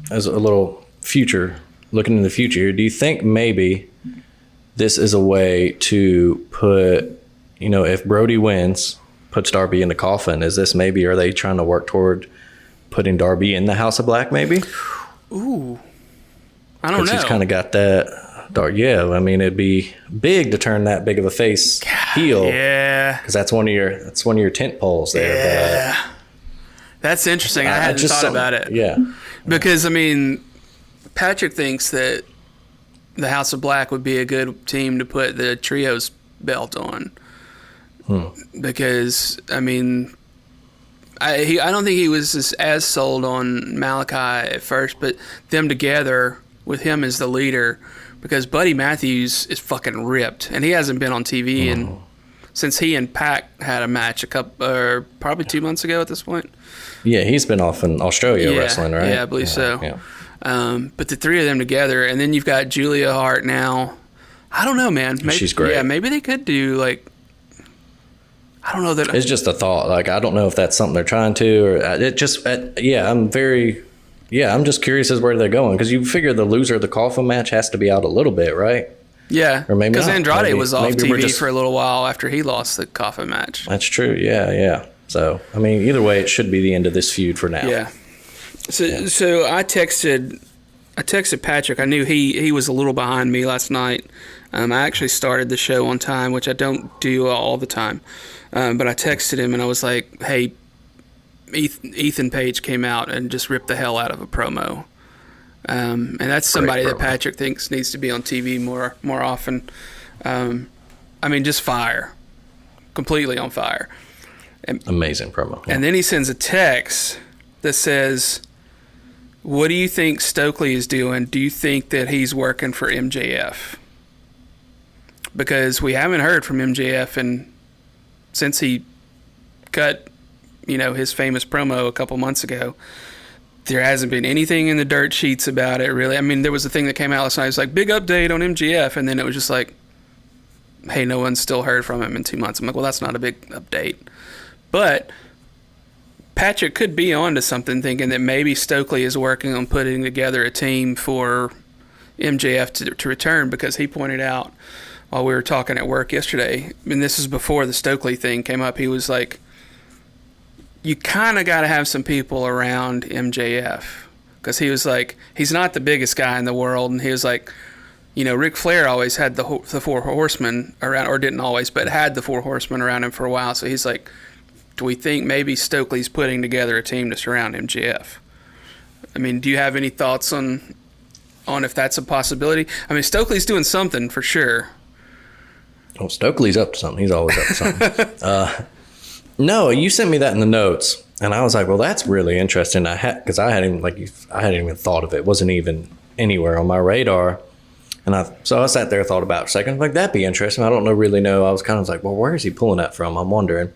as a little looking in the future here, do you think maybe this is a way to put, if Brody wins, puts Darby in the coffin, are they trying to work toward putting Darby in the House of Black maybe? Ooh. I don't know. He's kind of got that. Yeah, I mean, it'd be big to turn that big of a face heel. Yeah, because that's one of your tent poles there. Yeah, but that's interesting. I hadn't thought about it. Yeah, because I mean, Patrick thinks that the House of Black would be a good team to put the trios belt on. Because I mean, I don't think he was as sold on Malachi at first, but them together with him as the leader. Because Buddy Matthews is fucking ripped, and he hasn't been on TV since he and Pac had a match probably 2 months ago at this point. Yeah, he's been off in Australia wrestling, right? Yeah, I believe so. Yeah. But the 3 of them together, and then you've got Julia Hart now. I don't know, man. Maybe, she's great. Yeah, maybe they could do I don't know that. It's just a thought. I don't know if that's something they're trying to, or it just. I'm just curious as where they're going because you figure the loser of the coffin match has to be out a little bit, right? Yeah, or maybe because Andrade was off TV for for a little while after he lost the coffin match. That's true. Yeah. So I mean, either way, it should be the end of this feud for now. Yeah. So I texted Patrick. I knew he was a little behind me last night. I actually started the show on time, which I don't do all the time. But I texted him and I was like, "Hey, Ethan Page came out and just ripped the hell out of a promo." And that's somebody that Patrick thinks needs to be on TV more often. I mean, just fire. Completely on fire. Amazing promo. Yeah. And then he sends a text that says, "What do you think Stokely is doing? Do you think that he's working for MJF?" Because we haven't heard from MJF since he cut his famous promo a couple months ago. There hasn't been anything in the dirt sheets about it, really. I mean, there was a thing that came out last night. It was like, big update on MJF, and then it was just like, hey, no one's still heard from him in 2 months. I'm like, well, that's not a big update. But Patrick could be onto something, thinking that maybe Stokely is working on putting together a team for MJF to return, because he pointed out while we were talking at work yesterday, and this is before the Stokely thing came up, he was like, you kind of got to have some people around MJF, because he was like, he's not the biggest guy in the world, and he was like, Ric Flair always had the 4 horsemen around, or didn't always, but had the 4 horsemen around him for a while. So he's like, do we think maybe Stokely's putting together a team to surround MJF? I mean, do you have any thoughts on on if that's a possibility. I mean, Stokely's doing something for sure. Well, Stokely's up to something. He's always up to something. No, you sent me that in the notes, and I was like, well, that's really interesting. Because I hadn't even thought of it. It wasn't even anywhere on my radar. And so I sat there, thought about it for a second. Like, that'd be interesting. I don't really know. I was kind of like, well, where is he pulling that from? I'm wondering.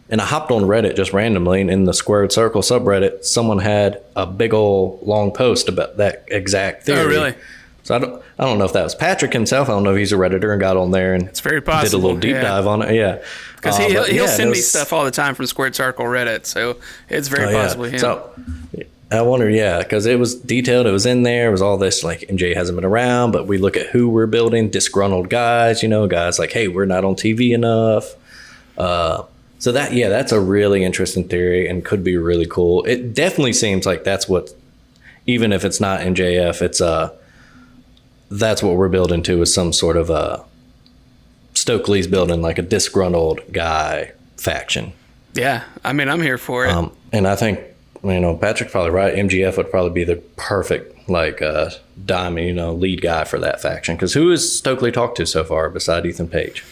And I hopped on Reddit just randomly, and in the Squared Circle subreddit, someone had a big old long post about that exact theory. Oh, really? So I don't know if that was Patrick himself. I don't know if he's a Redditor and got on there and it's very possible. Did a little deep dive on it. Yeah. Because he'll send me stuff all the time from Squared Circle Reddit, so it's very possible him. So I wonder, because it was detailed. It was in there. It was all this, like, MJ hasn't been around, but we look at who we're building, disgruntled guys, guys like, hey, we're not on TV enough. So that's a really interesting theory and could be really cool. It definitely seems like that's what, even if it's not MJF, it's that's what we're building to, is some sort of Stokely's building like a disgruntled guy faction. Yeah, I mean, I'm here for it. And I think, Patrick's probably right. MGF would probably be the perfect diamond, lead guy for that faction. Because who has Stokely talked to so far beside Ethan Page?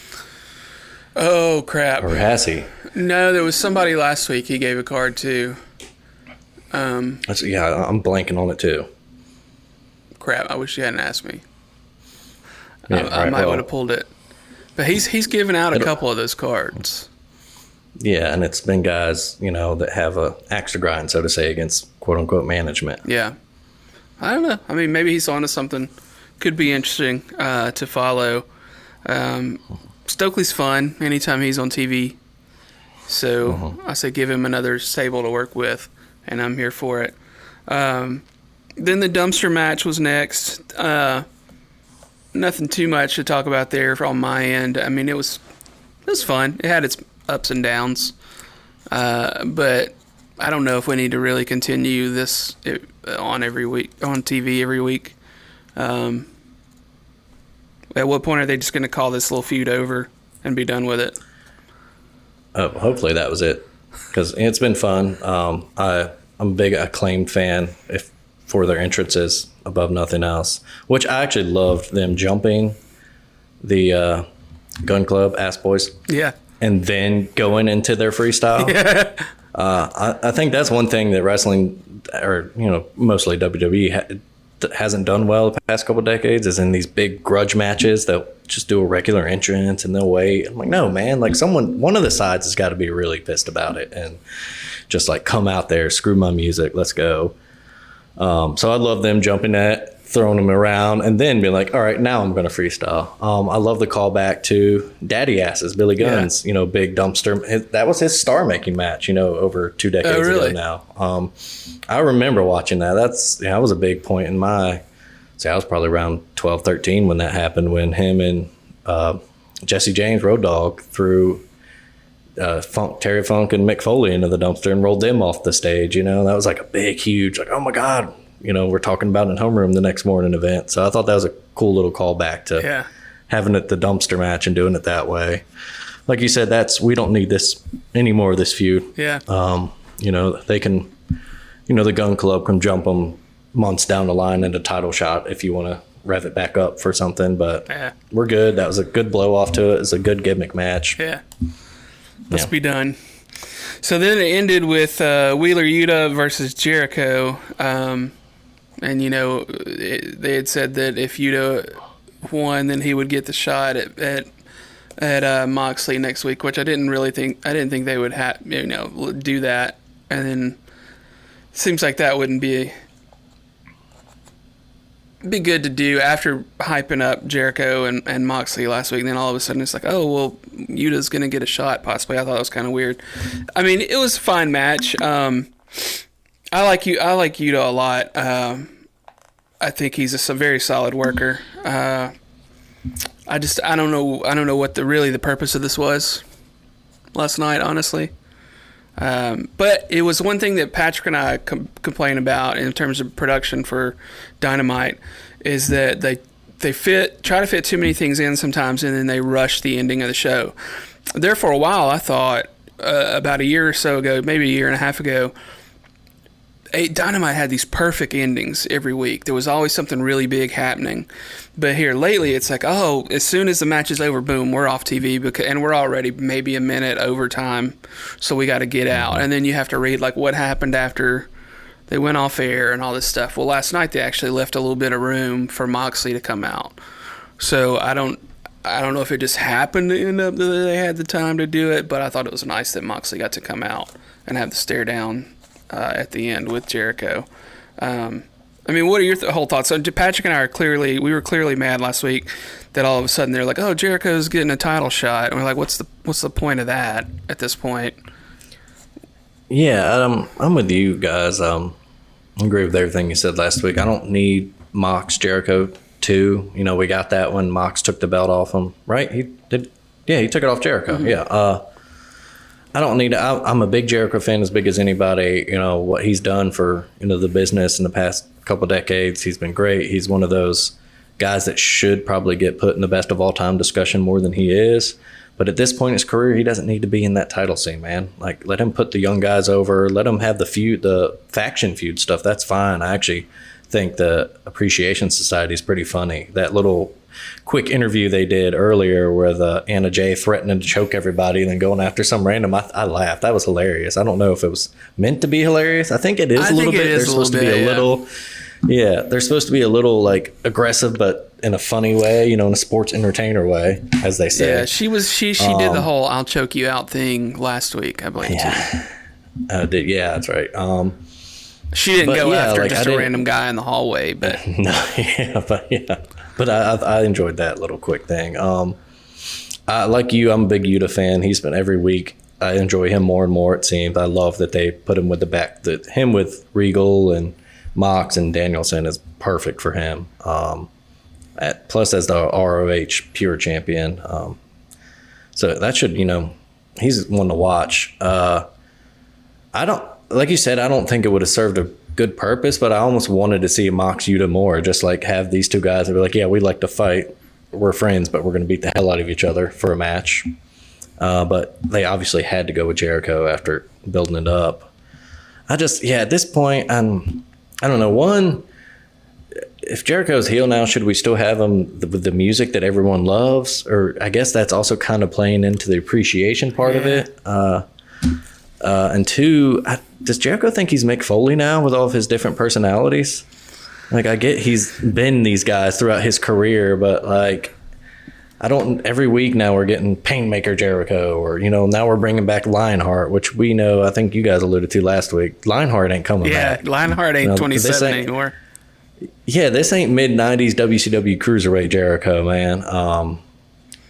Oh, crap. Or has he? No, there was somebody last week he gave a card to. I'm blanking on it too. Crap, I wish you hadn't asked me. Yeah, I might would have pulled it. But he's given out a couple of those cards. Yeah, and it's been guys, that have a axe to grind, so to say, against quote-unquote management. Yeah. I don't know. I mean, maybe he's onto something. Could be interesting to follow. Stokely's fun anytime he's on TV. So I say give him another stable to work with, and I'm here for it. Then the dumpster match was next. Nothing too much to talk about there on my end. I mean, it was fun. It had its ups and downs. But I don't know if we need to really continue this on TV every week. At what point are they just going to call this little feud over and be done with it? Hopefully that was it, because it's been fun. I'm a big Acclaimed fan for their entrances above nothing else, which I actually loved them jumping the Gun Club Ass Boys. Yeah. And then going into their freestyle. Yeah. I think that's one thing that wrestling, or mostly WWE, hasn't done well the past couple of decades, is in these big grudge matches they'll just do a regular entrance and they'll wait. I'm like, no, man, like one of the sides has got to be really pissed about it and just like come out there, screw my music, let's go. So I love them jumping that, throwing them around, and then being like, all right, now I'm going to freestyle. I love the callback to Daddy Asses, Billy Gunn's, big dumpster. That was his star-making match, over 2 decades ago now. I remember watching that. That was a big point in I was probably around 12, 13 when that happened, when him and Jesse James, Road Dogg, threw Terry Funk and Mick Foley into the dumpster and rolled them off the stage. That was like a big, huge, like, oh my God, we're talking about it in homeroom the next morning event. So I thought that was a cool little callback to having it the dumpster match and doing it that way. Like you said, we don't need this anymore, this feud. Yeah. They can, the Gun Club can jump them months down the line into title shot if you want to rev it back up for something, but we're good. That was a good blow off to it. It's a good gimmick match. Yeah. Let's be done. So then it ended with Wheeler Yuta versus Jericho. And, they had said that if Yuta won, then he would get the shot at Moxley next week, which I didn't think they would do that. And then it seems like that wouldn't be good to do after hyping up Jericho and Moxley last week. And then all of a sudden it's like, oh, well, Yuta's going to get a shot possibly. I thought it was kind of weird. I mean, it was a fine match. I like Yuta a lot. I think he's a very solid worker. I don't know what the purpose of this was last night, honestly. But it was one thing that Patrick and I complain about in terms of production for Dynamite, is that they try to fit too many things in sometimes, and then they rush the ending of the show. There for a while, I thought about a year or so ago, maybe a year and a half ago, Dynamite had these perfect endings every week. There was always something really big happening. But here lately, it's like, oh, as soon as the match is over, boom, we're off TV, and we're already maybe a minute overtime, so we got to get out. And then you have to read like what happened after they went off air and all this stuff. Well, last night they actually left a little bit of room for Moxley to come out. So I don't know if it just happened to end up that they had the time to do it, but I thought it was nice that Moxley got to come out and have the stare down at the end with Jericho. I mean, what are your whole thoughts? So Patrick and I we were clearly mad last week that all of a sudden they're like, oh, Jericho's getting a title shot. And we're like, what's the point of that at this point? Yeah, I'm with you guys. I agree with everything you said last week. I don't need Mox Jericho 2. You know, we got that when Mox took the belt off him, right? He did. Yeah, he took it off Jericho. Mm-hmm. Yeah. I don't need. I'm a big Jericho fan, as big as anybody. You know what he's done for the business in the past couple decades. He's been great. He's one of those guys that should probably get put in the best of all time discussion more than he is. But at this point in his career, he doesn't need to be in that title scene, man. Like, let him put the young guys over. Let him have the faction feud stuff. That's fine. I actually think the Appreciation Society is pretty funny. That little quick interview they did earlier with Anna Jay threatening to choke everybody and then going after some random. I laughed. That was hilarious. I don't know if it was meant to be hilarious. I think it is a little bit. They're supposed to be a little. Yeah, they're supposed to be a little like aggressive, but in a funny way, in a sports entertainer way, as they say. Yeah, she did the whole "I'll choke you out" thing last week, I believe. Yeah, yeah, that's right. She didn't go after just a random guy in the hallway, but but I enjoyed that little quick thing. Like you, I'm a big Yuta fan. He's been every week. I enjoy him more and more. It seems. I love that they put him with him with Regal and Mox and Danielson is perfect for him. Plus as the ROH pure champion. So that should, he's one to watch. Like you said, I don't think it would have served a good purpose, but I almost wanted to see Mox Yuta more, just like have these two guys that be like, yeah, we like to fight. We're friends, but we're going to beat the hell out of each other for a match. But they obviously had to go with Jericho after building it up. At this point, I don't know. One, if Jericho's heel now, should we still have him with the music that everyone loves? Or I guess that's also kind of playing into the appreciation part of it. And two, does Jericho think he's Mick Foley now with all of his different personalities? Like, I get he's been these guys throughout his career, but like, every week now we're getting Painmaker Jericho, or, now we're bringing back Lionheart, which we know, I think you guys alluded to last week. Lionheart ain't coming back. Yeah, Lionheart ain't 27 anymore. Yeah, this ain't mid-90s WCW Cruiserweight Jericho, man.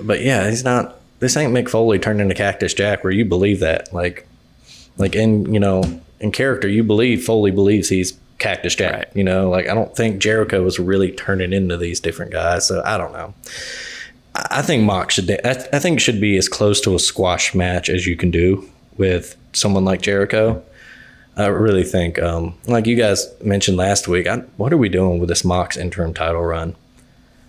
But yeah, he's not, this ain't Mick Foley turning into Cactus Jack where you believe that. Like in character, you believe Foley believes he's Cactus Jack, right. Like I don't think Jericho was really turning into these different guys. So I don't know. I think Mox I think it should be as close to a squash match as you can do with someone like Jericho. I really think, like you guys mentioned last week, what are we doing with this Mox interim title run?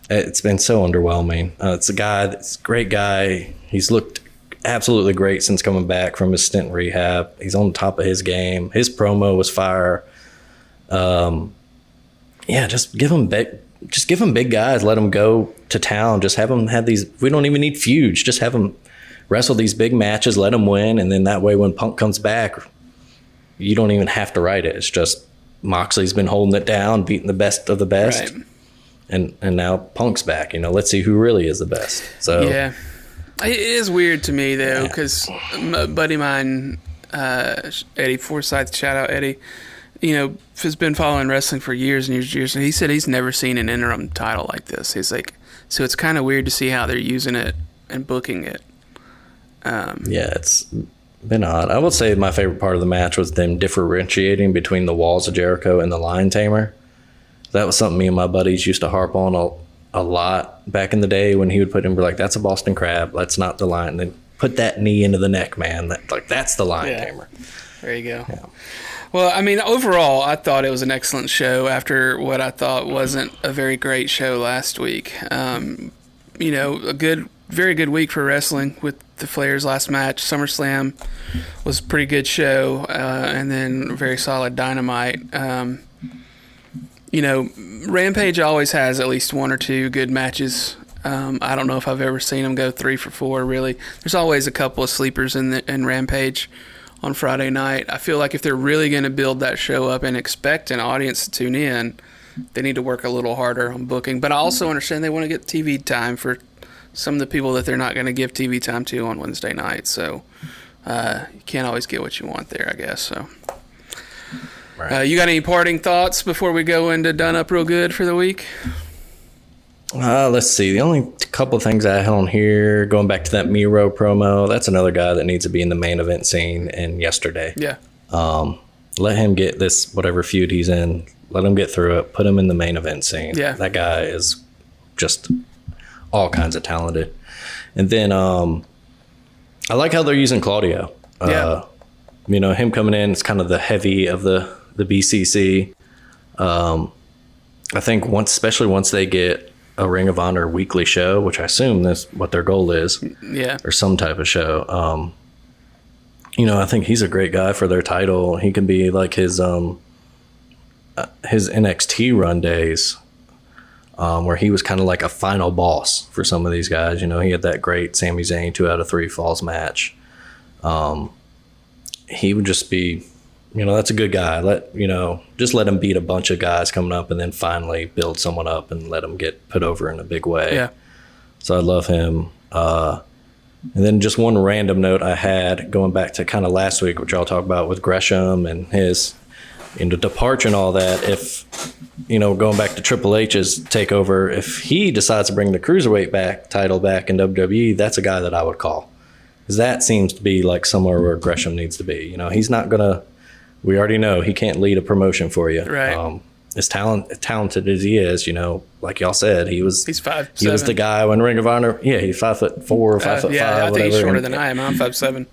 It's been so underwhelming. It's a great guy. He's looked absolutely great since coming back from his stint in rehab. He's on top of his game. His promo was fire. Just give him big guys. Let them go to town. Just have them have these. We don't even need feuds. Just have them wrestle these big matches. Let them win, and then that way, when Punk comes back, you don't even have to write it. It's just Moxley's been holding it down, beating the best of the best, right. and now Punk's back. Let's see who really is the best. So yeah, it is weird to me though, because a buddy of mine, Eddie Forsyth, shout out Eddie, has been following wrestling for years and years and years, and he said he's never seen an interim title like this. He's like, so it's kind of weird to see how they're using it and booking it. It's been odd. I would say my favorite part of the match was them differentiating between the Walls of Jericho and the Lion Tamer. That was something me and my buddies used to harp on a lot back in the day when he would put him like, that's a Boston Crab, that's not the Lion. Then put that knee into the neck, man. That's the Lion Tamer. There you go. Yeah. Well, I mean, overall, I thought it was an excellent show after what I thought wasn't a very great show last week. A good very good week for wrestling with the Flair's last match. Summerslam was a pretty good show, and then very solid Dynamite. Rampage always has at least one or two good matches. I don't know if I've ever seen them go 3 for 4, really. There's always a couple of sleepers in Rampage on Friday night. I feel like if they're really going to build that show up and expect an audience to tune in, they need to work a little harder on booking. But I also understand they want to get TV time for some of the people that they're not going to give TV time to on Wednesday night. So you can't always get what you want there, I guess. So, Right. You got any parting thoughts before we go into Done Up Real Good for the week? Let's see. The only couple of things I had on here, going back to that Miro promo, that's another guy that needs to be in the main event scene. And yesterday, Yeah. let him get this, whatever feud he's in, let him get through it, put him in the main event scene. Yeah. That guy is just all kinds of talented. And then I like how they're using Claudio. Yeah. Him coming in, it's kind of the heavy of the BCC. I think especially once they get a Ring of Honor weekly show, which I assume that's what their goal is, Yeah. or some type of show. I think he's a great guy for their title. He can be like his NXT run days, where he was kind of like a final boss for some of these guys. He had that great Sami Zayn 2 out of 3 falls match. He would just be, that's a good guy. Just let him beat a bunch of guys coming up and then finally build someone up and let him get put over in a big way. Yeah. So I love him. And then just one random note I had going back to kind of last week, which I'll talk about with Gresham and his departure and all that. If, going back to Triple H's takeover, if he decides to bring the Cruiserweight title back in WWE, that's a guy that I would call. Because that seems to be like somewhere where Gresham needs to be. He's not going to, we already know he can't lead a promotion for you. Right. As talented as he is, like y'all said, he's 5'7". He was the guy when Ring of Honor. Yeah, he's 5'4" or 5'5". Yeah, I think whatever. he's shorter than I am. I'm 5'7".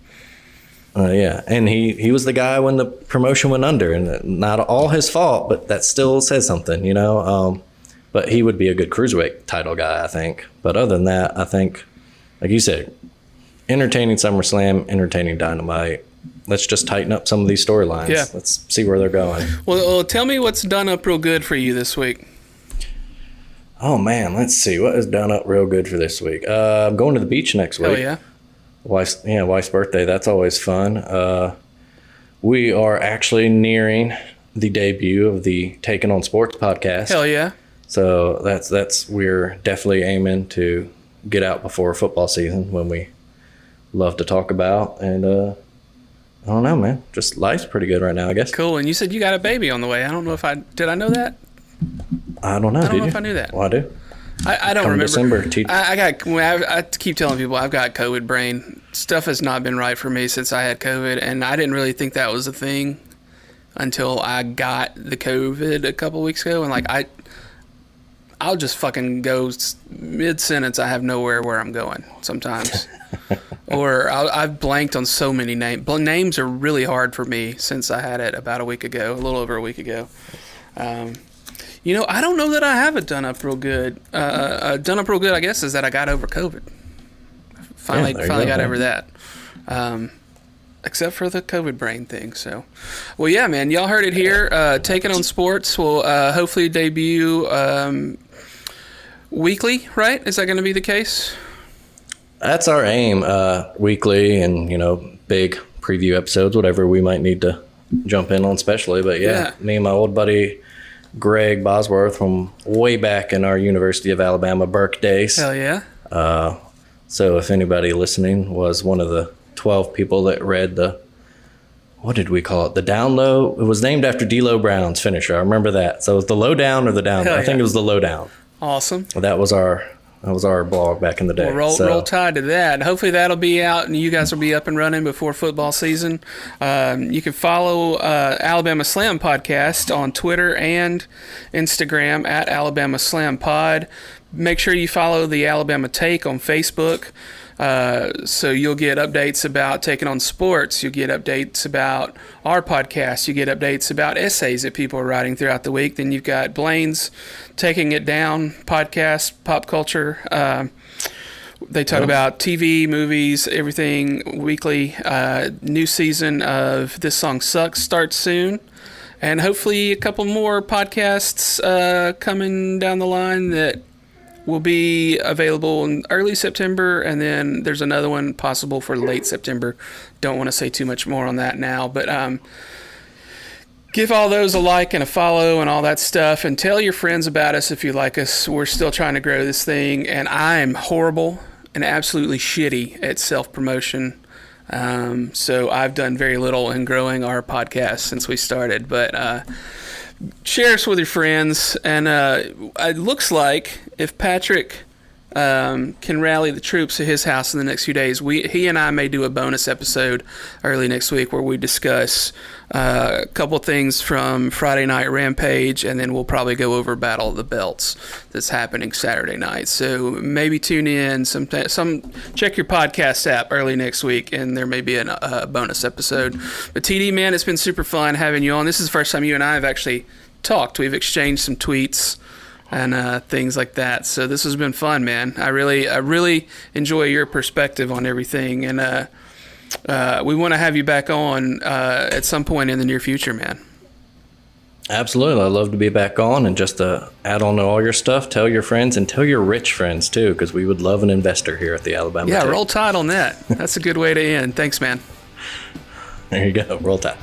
Yeah, and he was the guy when the promotion went under, and not all his fault, but that still says something, But he would be a good Cruiserweight title guy, I think. But other than that, I think, like you said, entertaining SummerSlam, entertaining Dynamite. Let's just tighten up some of these storylines. Yeah. Let's see where they're going. Well, tell me what's done up real good for you this week. Oh, man, let's see. What is done up real good for this week? I'm going to the beach next week. Oh, yeah? Wife's birthday. That's always fun. We are actually nearing the debut of the Taking on Sports podcast. Hell yeah. So we're definitely aiming to get out before football season, when we love to talk about. And I don't know, man. Just life's pretty good right now, I guess. Cool. And you said you got a baby on the way. I don't know if did I know that? I don't know. I don't know if I knew that. Well, I do. I don't Come remember. December, I keep telling people I've got COVID brain. Stuff has not been right for me since I had COVID, and I didn't really think that was a thing until I got the COVID a couple weeks ago. And I'll just fucking go mid-sentence. I have nowhere where I'm going sometimes. Or I've blanked on so many names. Names are really hard for me since I had it about a little over a week ago. I don't know that I have it done up real good. Done up real good, I guess, is that I got over COVID. Finally got over that. Except for the COVID brain thing. So, well, yeah, man, y'all heard it here. Taking on Sports will hopefully debut weekly, right? Is that going to be the case? That's our aim, weekly, and big preview episodes, whatever we might need to jump in on, especially. But yeah, me and my old buddy Greg Bosworth from way back in our University of Alabama Burke days. Hell yeah! So if anybody listening was one of the 12 people that read what did we call it? The Down Low. It was named after D'Lo Brown's finisher. I remember that. So it was the Low Down or the Down Low. I think it was the Low Down. Awesome. That was our blog back in the day. Well, roll tide to that. Hopefully that'll be out and you guys will be up and running before football season. You can follow Alabama Slam Podcast on Twitter and Instagram at Alabama Slam Pod. Make sure you follow the Alabama Take on Facebook. So you'll get updates about Taking on Sports. You'll get updates about our podcast. You get updates about essays that people are writing throughout the week. Then you've got Blaine's Taking It Down podcast, pop culture. They talk about TV, movies, everything weekly. New season of This Song Sucks starts soon. And hopefully a couple more podcasts coming down the line that will be available in early September. And then there's another one possible for late September. Don't want to say too much more on that now. But give all those a like and a follow and all that stuff. And tell your friends about us if you like us. We're still trying to grow this thing. And I'm horrible and absolutely shitty at self-promotion. So I've done very little in growing our podcast since we started, but share us with your friends. And it looks like if Patrick can rally the troops at his house in the next few days, he and I may do a bonus episode early next week where we discuss a couple things from Friday Night Rampage, and then we'll probably go over Battle of the Belts that's happening Saturday night. So maybe tune in. Check your podcast app early next week, and there may be a bonus episode. But TD, man, it's been super fun having you on. This is the first time you and I have actually talked. We've exchanged some tweets and things like that. So this has been fun, man. I really enjoy your perspective on everything, and we want to have you back on at some point in the near future, man. Absolutely. I'd love to be back on, and just to add on to all your stuff, tell your friends and tell your rich friends too, because we would love an investor here at the Alabama Tech. Roll Tide on that. That's a good way to end. Thanks, man. There you go. Roll Tide.